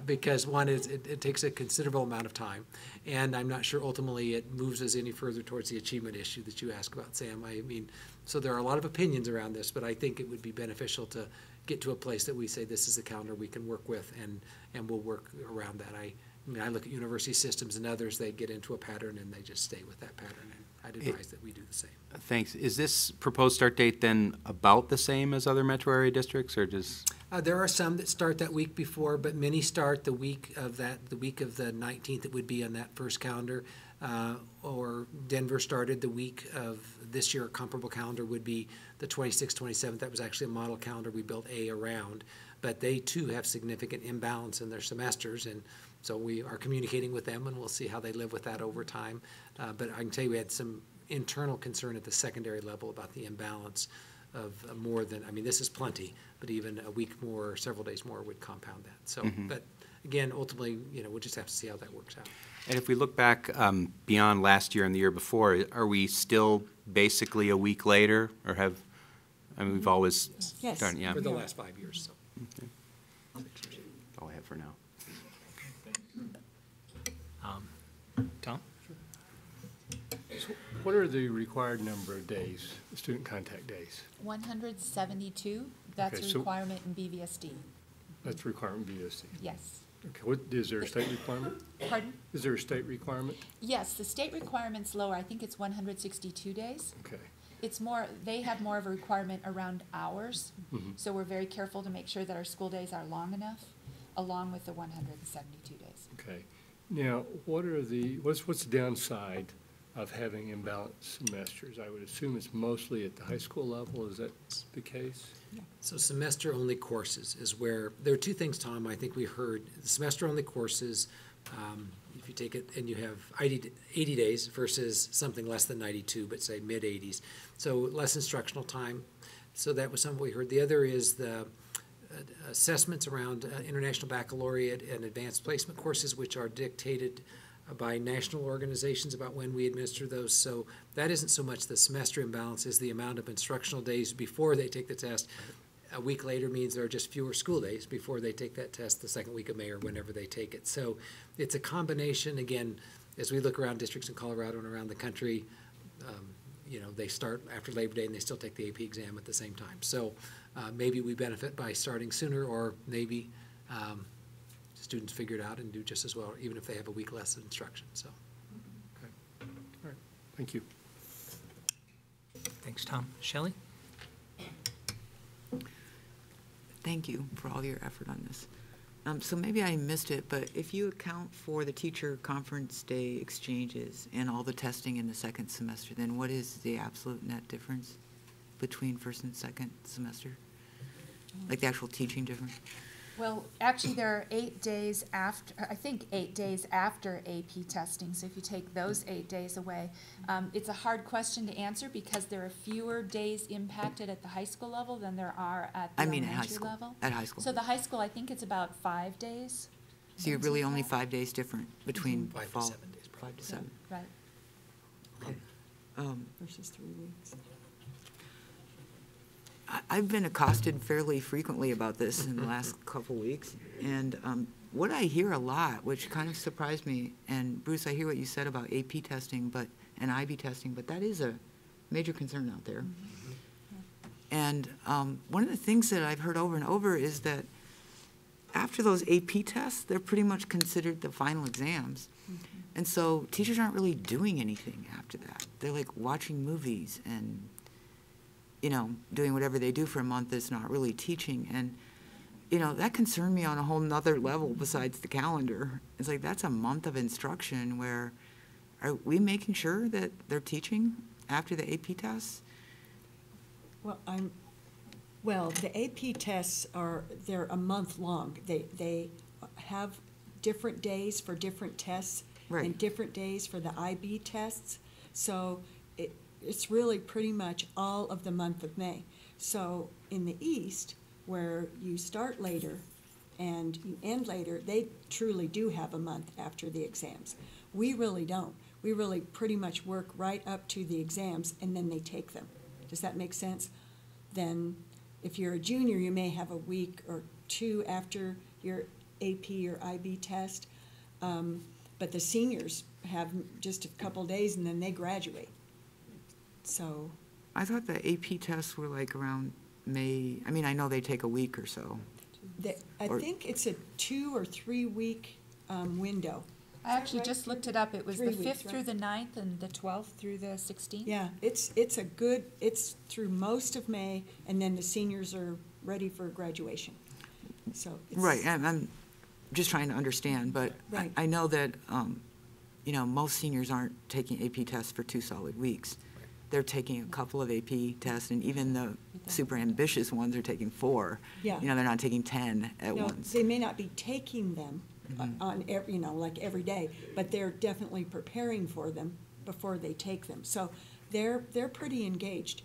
because one is it takes a considerable amount of time, and I'm not sure ultimately it moves us any further towards the achievement issue that you asked about, Sam. I mean, so there are a lot of opinions around this, but I think it would be beneficial to get to a place that we say this is a calendar we can work with, and we'll work around that. I mean, I look at university systems and others, they get into a pattern and they just stay with that pattern, and I'd advise that we do the same. Thanks. Is this proposed start date then about the same as other metro area districts, or just? There are some that start that week before, but many start the week of the 19th. It would be on that first calendar. Or Denver started the week of this year. A comparable calendar would be the 26th, 27th. That was actually a model calendar we built around. But they too have significant imbalance in their semesters, and so we are communicating with them, and we'll see how they live with that over time. But I can tell you we had some internal concern at the secondary level about the imbalance of more than, I mean, this is plenty, but even a week more, several days more would compound that. So, but again, ultimately, we'll just have to see how that works out. And if we look back beyond last year and the year before, are we still basically a week later, or we've always Yes. done, yeah. For the last 5 years, so. Okay. That's all I have for now. Tom? What are the required number of days, student contact days? 172, that's Okay, a so- requirement in BVSD. That's requirement BSC. Yes. Okay, is there a state requirement? Pardon? Is there a state requirement? Yes, the state requirement's lower. I think it's 162 days. Okay. It's more, they have more of a requirement around hours. Mhm. So we're very careful to make sure that our school days are long enough, along with the 172 days. Okay. Now, what's the downside of having imbalanced semesters? I would assume it's mostly at the high school level. Is that the case? So semester-only courses is where, there are two things, Tom, I think we heard. The semester-only courses, if you take it and you have 80 days versus something less than 92, but say mid-80s. So less instructional time. So that was something we heard. The other is the assessments around International Baccalaureate and advanced placement courses, which are dictated by national organizations about when we administer those. So that isn't so much the semester imbalance as the amount of instructional days before they take the test. A week later means there are just fewer school days before they take that test the second week of May or whenever they take it. So it's a combination. Again, as we look around districts in Colorado and around the country, they start after Labor Day and they still take the AP exam at the same time. So maybe we benefit by starting sooner, or maybe students figure it out and do just as well, even if they have a week less of instruction. So, Okay. All right. Thank you. Thanks, Tom. Shelley? Thank you for all your effort on this. So maybe I missed it, but if you account for the teacher conference day exchanges and all the testing in the second semester, then what is the absolute net difference between first and second semester? Like the actual teaching difference? Well, actually, there are 8 days after, I think 8 days after AP testing, so if you take those 8 days away, it's a hard question to answer because there are fewer days impacted at the high school level than there are at the I mean at high elementary school. level. At high school. So the high school, I think it's about 5 days. So you're really only 5 days different between 5 to fall. 7 days, 5 to 7. Right. Okay. Versus 3 weeks. I've been accosted fairly frequently about this in the last couple weeks, and what I hear a lot, which kind of surprised me, and Bruce, I hear what you said about AP testing and IB testing, but that is a major concern out there. And one of the things that I've heard over and over is that after those AP tests, they're pretty much considered the final exams. And so teachers aren't really doing anything after that. They're like watching movies and doing whatever they do for a month is not really teaching. And, that concerned me on a whole nother level besides the calendar. It's like, that's a month of instruction where, are we making sure that they're teaching after the AP tests? Well, the AP tests they're a month long. They have different days for different tests. Right. And different days for the IB tests. So it's really pretty much all of the month of May. So in the East, where you start later, and you end later, they truly do have a month after the exams. We really don't. We really pretty much work right up to the exams, and then they take them. Does that make sense? Then, if you're a junior, you may have a week or two after your AP or IB test, but the seniors have just a couple days, and then they graduate. So, I thought the AP tests were like around May, I mean, I know they take a week or so. I Or- think it's a 2 or 3 week window. I actually just looked it up. It was the 3 weeks, 5th through the 9th and the 12th through the 16th. Yeah, it's through most of May, and then the seniors are ready for graduation. So it's. Right, and I'm just trying to understand, but Right. I know that, most seniors aren't taking AP tests for 2 solid weeks. They're taking a couple of AP tests, and even the super ambitious ones are taking 4. Yeah. They're not taking 10 at No, once. they may not be taking them on, like every day, but they're definitely preparing for them before they take them. So they're pretty engaged.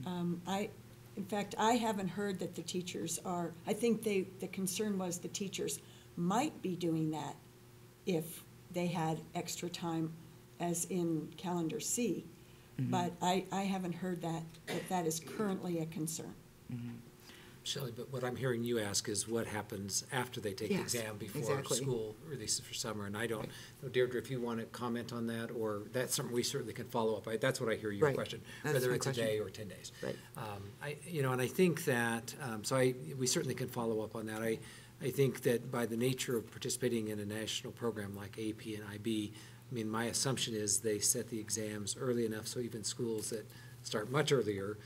In fact, I haven't heard that the teachers are, I think the concern was the teachers might be doing that if they had extra time, as in calendar C. But I haven't heard that is currently a concern. Shelley, but what I'm hearing you ask is what happens after they take the Yes, exam before exactly. school releases for summer, and I don't know, Deirdre, if you want to comment on that, or that's something we certainly can follow up. That's what I hear your Right. question, That's whether my it's a question. day or 10 days. Right. And I think that, we certainly can follow up on that. I think that by the nature of participating in a national program like AP and IB, I mean, my assumption is they set the exams early enough, so even schools that start much earlier,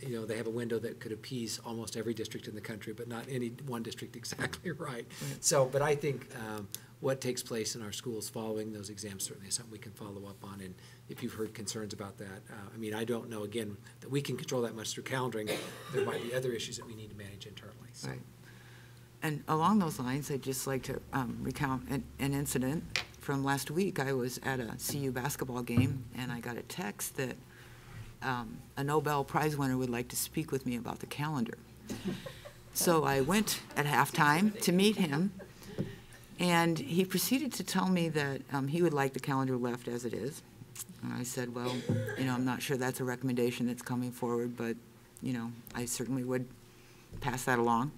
they have a window that could appease almost every district in the country, but not any one district exactly right. So, but I think what takes place in our schools following those exams certainly is something we can follow up on. And if you've heard concerns about that, I don't know, again, that we can control that much through calendaring. There might be other issues that we need to manage internally. So. Right. And along those lines, I'd just like to recount an incident from last week. I was at a CU basketball game, and I got a text that a Nobel Prize winner would like to speak with me about the calendar. So I went at halftime to meet him, and he proceeded to tell me that he would like the calendar left as it is. And I said, well, I'm not sure that's a recommendation that's coming forward, but, I certainly would pass that along.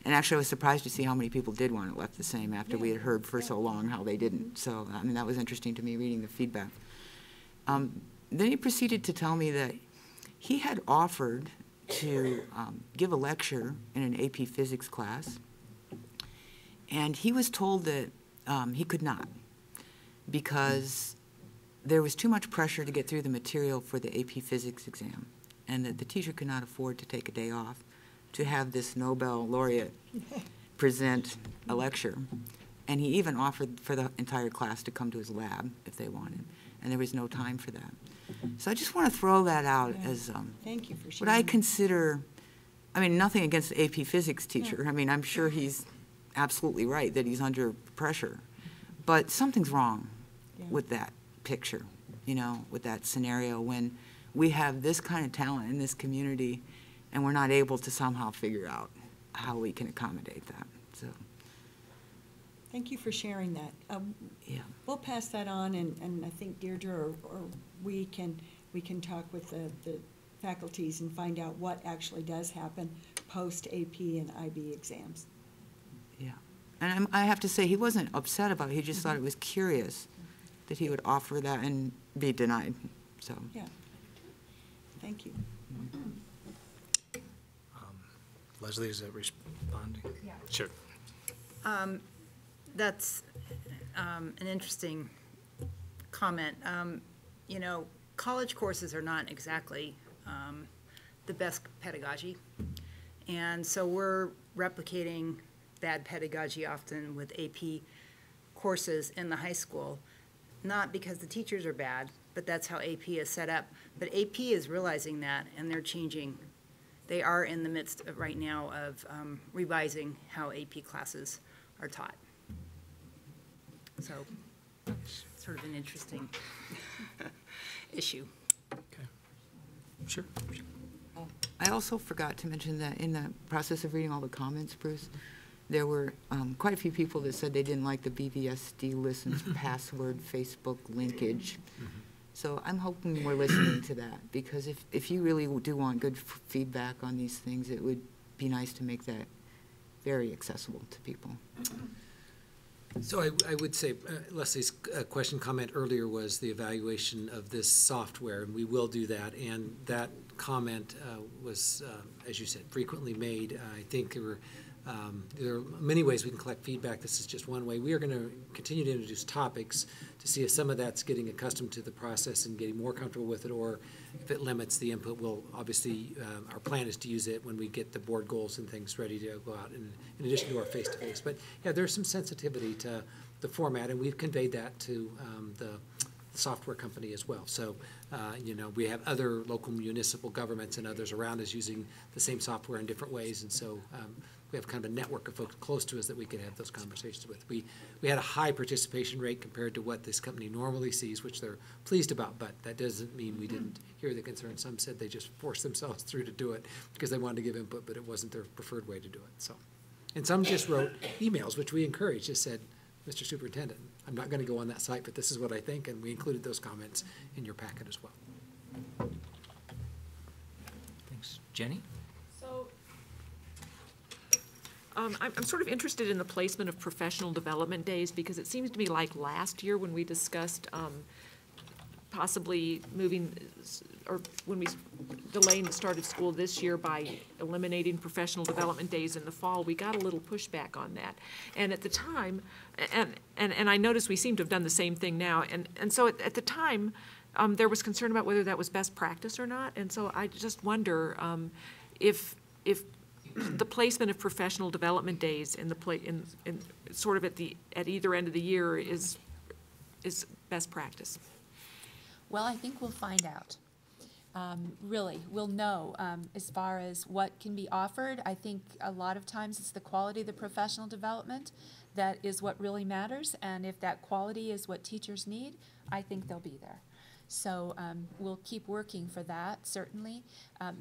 And actually, I was surprised to see how many people did want it left the same after we had heard for so long how they didn't. So, that was interesting to me, reading the feedback. Then he proceeded to tell me that he had offered to give a lecture in an AP physics class, and he was told that he could not because there was too much pressure to get through the material for the AP physics exam, and that the teacher could not afford to take a day off to have this Nobel laureate present a lecture. And he even offered for the entire class to come to his lab if they wanted, and there was no time for that. So I just want to throw that out as Thank you for what sharing. I consider, nothing against the AP physics teacher. I'm sure he's absolutely right that he's under pressure. But something's wrong with that picture, with that scenario when we have this kind of talent in this community and we're not able to somehow figure out how we can accommodate that. So, Thank you for sharing that. yeah. We'll pass that on, and I think Deirdre or we can talk with the faculties and find out what actually does happen post-AP and IB exams. Yeah. And I have to say, he wasn't upset about it. He just thought it was curious that he would offer that and be denied. So, Yeah. Thank you. Leslie, is that responding? Yeah. Sure. That's an interesting comment. College courses are not exactly the best pedagogy. And so we're replicating bad pedagogy often with AP courses in the high school, not because the teachers are bad, but that's how AP is set up. But AP is realizing that, and they're changing. They are in the midst of, right now, of revising how AP classes are taught. So, sort of an interesting issue. Okay. Sure. I also forgot to mention that in the process of reading all the comments, Bruce, there were quite a few people that said they didn't like the BVSD listens password Facebook linkage. So I'm hoping we're listening to that, because if you really do want good feedback on these things, it would be nice to make that very accessible to people. So I would say, Leslie's comment earlier was the evaluation of this software, and we will do that. And that comment was, as you said, frequently made. I think there are many ways we can collect feedback. This is just one way. We are going to continue to introduce topics to see if some of that's getting accustomed to the process and getting more comfortable with it, or if it limits the input. We'll obviously, our plan is to use it when we get the board goals and things ready to go out, in addition to our face-to-face. But yeah, there's some sensitivity to the format, and we've conveyed that to the software company as well. So, we have other local municipal governments and others around us using the same software in different ways, and so we have kind of a network of folks close to us that we can have those conversations with. We had a high participation rate compared to what this company normally sees, which they're pleased about, but that doesn't mean we didn't hear the concerns. Some said they just forced themselves through to do it because they wanted to give input, but it wasn't their preferred way to do it. So, and some just wrote emails, which we encouraged, just said, Mr. Superintendent, I'm not going to go on that site, but this is what I think, and we included those comments in your packet as well. Thanks. Jenny? So, I'm sort of interested in the placement of professional development days, because it seems to me like last year when we discussed possibly moving, or when we delaying the start of school this year by eliminating professional development days in the fall, we got a little pushback on that. And at the time, and I noticed we seem to have done the same thing now, and so at the time, there was concern about whether that was best practice or not, and so I just wonder if the placement of professional development days in sort of at either end of the year is best practice. Well, I think we'll find out. Really, we'll know as far as what can be offered. I think a lot of times it's the quality of the professional development that is what really matters, and if that quality is what teachers need, I think they'll be there. So we'll keep working for that, certainly.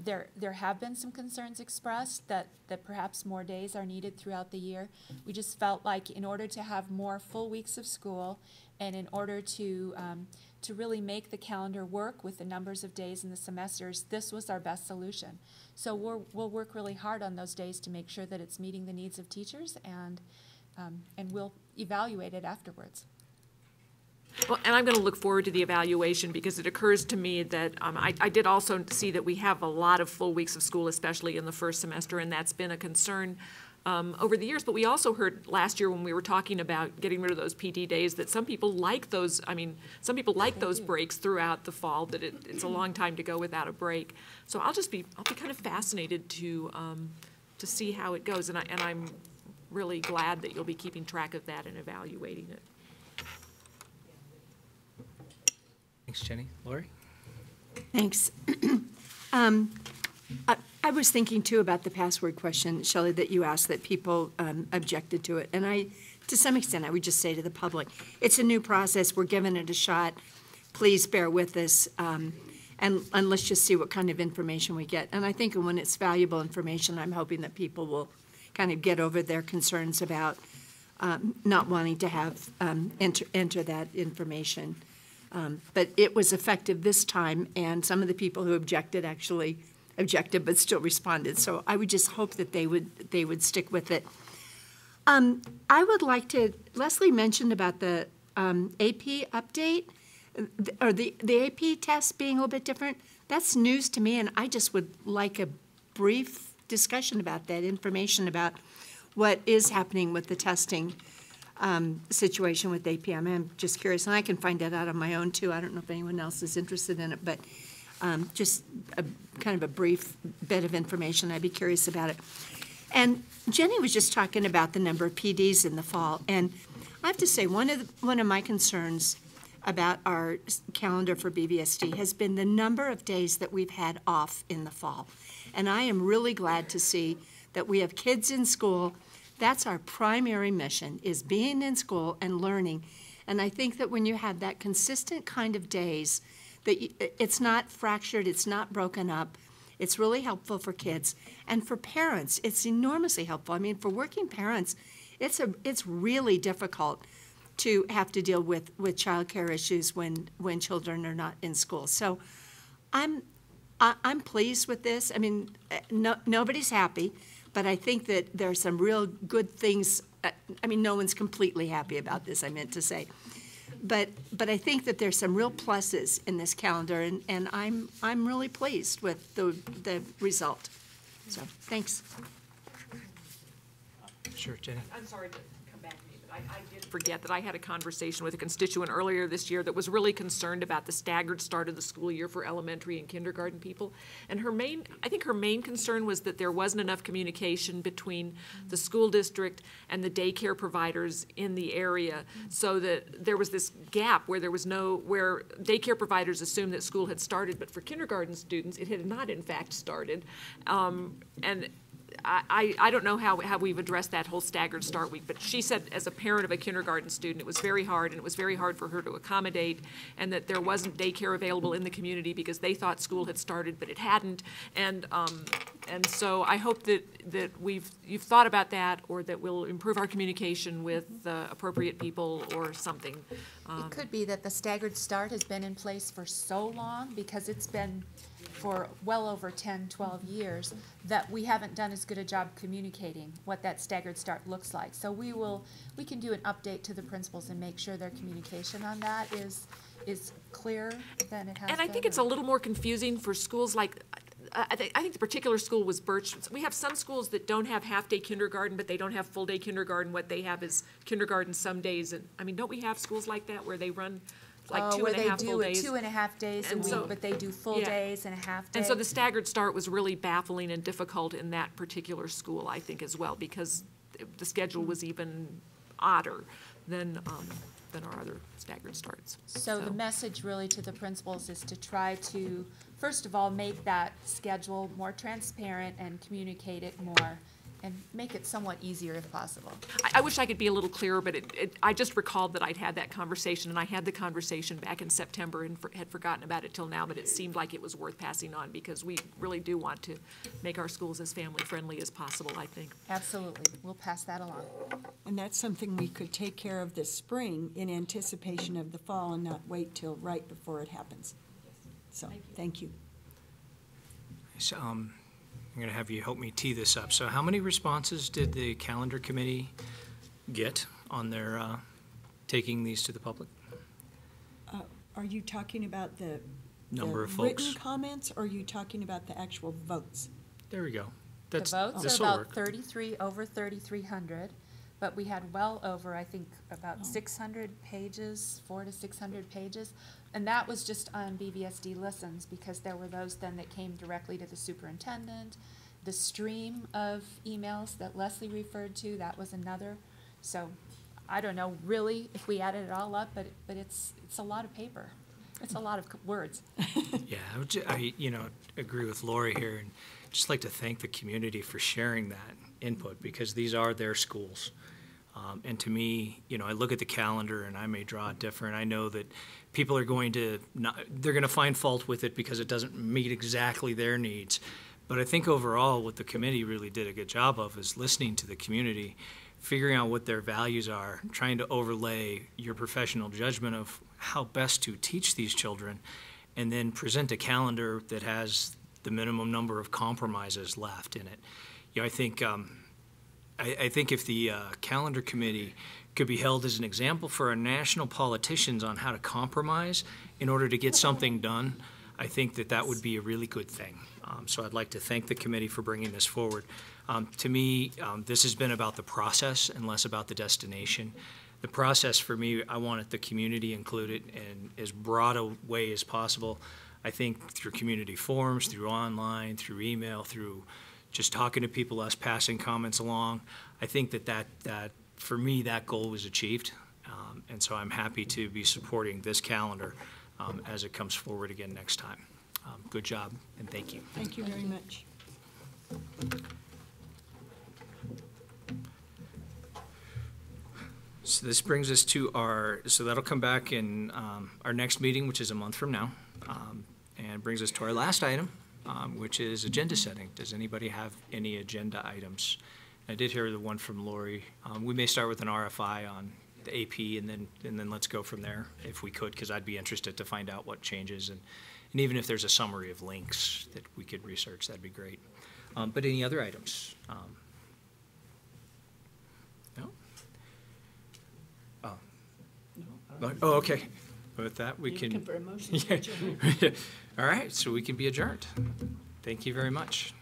There have been some concerns expressed that perhaps more days are needed throughout the year. We just felt like in order to have more full weeks of school, and in order to really make the calendar work with the numbers of days in the semesters, this was our best solution. So we'll work really hard on those days to make sure that it's meeting the needs of teachers, and we'll evaluate it afterwards. Well, and I'm going to look forward to the evaluation, because it occurs to me that I did also see that we have a lot of full weeks of school, especially in the first semester, and that's been a concern over the years. But we also heard last year when we were talking about getting rid of those PD days that some people like those. I mean, some people like those breaks throughout the fall. That it's a long time to go without a break. So I'll be kind of fascinated to see how it goes, and I'm really glad that you'll be keeping track of that and evaluating it. Thanks, Jenny. Lori? Thanks. I was thinking too about the password question, Shelley, that you asked, that people objected to it. And to some extent, I would just say to the public, it's a new process. We're giving it a shot. Please bear with us. And let's just see what kind of information we get. And I think when it's valuable information, I'm hoping that people will kind of get over their concerns about not wanting to have enter that information. But it was effective this time, and some of the people who objected actually objected but still responded. So I would just hope that they would stick with it. I would like to, Leslie mentioned about the AP update, or the AP test being a little bit different. That's news to me, and I just would like a brief discussion about that, information about what is happening with the testing situation with AP. I'm just curious, and I can find that out on my own too. I don't know if anyone else is interested in it, but just kind of a brief bit of information. I'd be curious about it. And Jenny was just talking about the number of PDs in the fall, and I have to say one of my concerns about our calendar for BVSD has been the number of days that we've had off in the fall. And I am really glad to see that we have kids in school. That's our primary mission, is being in school and learning. And I think that when you have that consistent kind of days, that it's not fractured, it's not broken up, It's really helpful for kids. And for parents, it's enormously helpful. I mean, for working parents, it's really difficult to have to deal with childcare issues when children are not in school. So I'm pleased with this. I mean, nobody's happy, but I think that there are some real good things. I mean, no one's completely happy about this, I meant to say. But I think that there's some real pluses in this calendar, and I'm really pleased with the result. So, thanks. Sure, Jenny. I'm sorry to come back to me, but I did forget that I had a conversation with a constituent earlier this year that was really concerned about the staggered start of the school year for elementary and kindergarten people. And I think her main concern was that there wasn't enough communication between the school district and the daycare providers in the area, so that there was this gap where where daycare providers assumed that school had started, but for kindergarten students, it had not in fact started. And I don't know how we've addressed that whole staggered start week, but she said as a parent of a kindergarten student, it was very hard, and it was very hard for her to accommodate, and that there wasn't daycare available in the community because they thought school had started, but it hadn't. And so I hope that you've thought about that, or that we'll improve our communication with the appropriate people or something. It could be that the staggered start has been in place for so long, because it's been for well over 10, 12 years, that we haven't done as good a job communicating what that staggered start looks like. So we can do an update to the principals and make sure their communication on that is clearer than it has been. And I think it's a little more confusing for schools like, I think the particular school was Birch. We have some schools that don't have half-day kindergarten, but they don't have full-day kindergarten. What they have is kindergarten some days. And, I mean, don't we have schools like that where they run like 2.5 full days? Where they do 2.5 days a week, but they do full days and a half day. And so the staggered start was really baffling and difficult in that particular school, I think, as well, because the schedule was even odder than our other staggered starts. So the message really to the principals is to try to, first of all, make that schedule more transparent and communicate it more, and make it somewhat easier if possible. I wish I could be a little clearer, but I just recalled that I'd had that conversation, and I had the conversation back in September and had forgotten about it till now, but it seemed like it was worth passing on, because we really do want to make our schools as family-friendly as possible, I think. Absolutely. We'll pass that along. And that's something we could take care of this spring in anticipation of the fall and not wait till right before it happens. So, thank you. So, I'm going to have you help me tee this up. So how many responses did the calendar committee get on their taking these to the public? Are you talking about the Number of written folks. comments, or are you talking about the actual votes? There we go. The votes are this'll about work. 33, over 3,300, but we had well over, I think, about 600 pages, 400 to 600 pages. And that was just on BVSD listens, because there were those then that came directly to the superintendent. The stream of emails that Leslie referred to, that was another. So I don't know really if we added it all up, but it's a lot of paper. It's a lot of words. Yeah, I agree with Lori here, and just like to thank the community for sharing that input, because these are their schools. And to me, I look at the calendar and I may draw it different. I know that people are going to they're going to find fault with it because it doesn't meet exactly their needs. But I think overall what the committee really did a good job of is listening to the community, figuring out what their values are, trying to overlay your professional judgment of how best to teach these children, and then present a calendar that has the minimum number of compromises left in it. I think if the calendar committee could be held as an example for our national politicians on how to compromise in order to get something done, I think that would be a really good thing. So I'd like to thank the committee for bringing this forward. To me, this has been about the process and less about the destination. The process for me, I wanted the community included in as broad a way as possible. I think through community forums, through online, through email, through just talking to people, us passing comments along. I think that for me, that goal was achieved. And so I'm happy to be supporting this calendar as it comes forward again next time. Good job, and thank you. Thank you very much. So this brings us to so that'll come back in our next meeting, which is a month from now, and brings us to our last item, which is agenda setting. Does anybody have any agenda items? I did hear the one from Lori. We may start with an RFI on the AP, and then let's go from there if we could, because I'd be interested to find out what changes, and even if there's a summary of links that we could research, that'd be great. But any other items? No? Oh, okay. With that, we can. Looking for a motion to Yeah. adjourn. All right, so we can be adjourned. Thank you very much.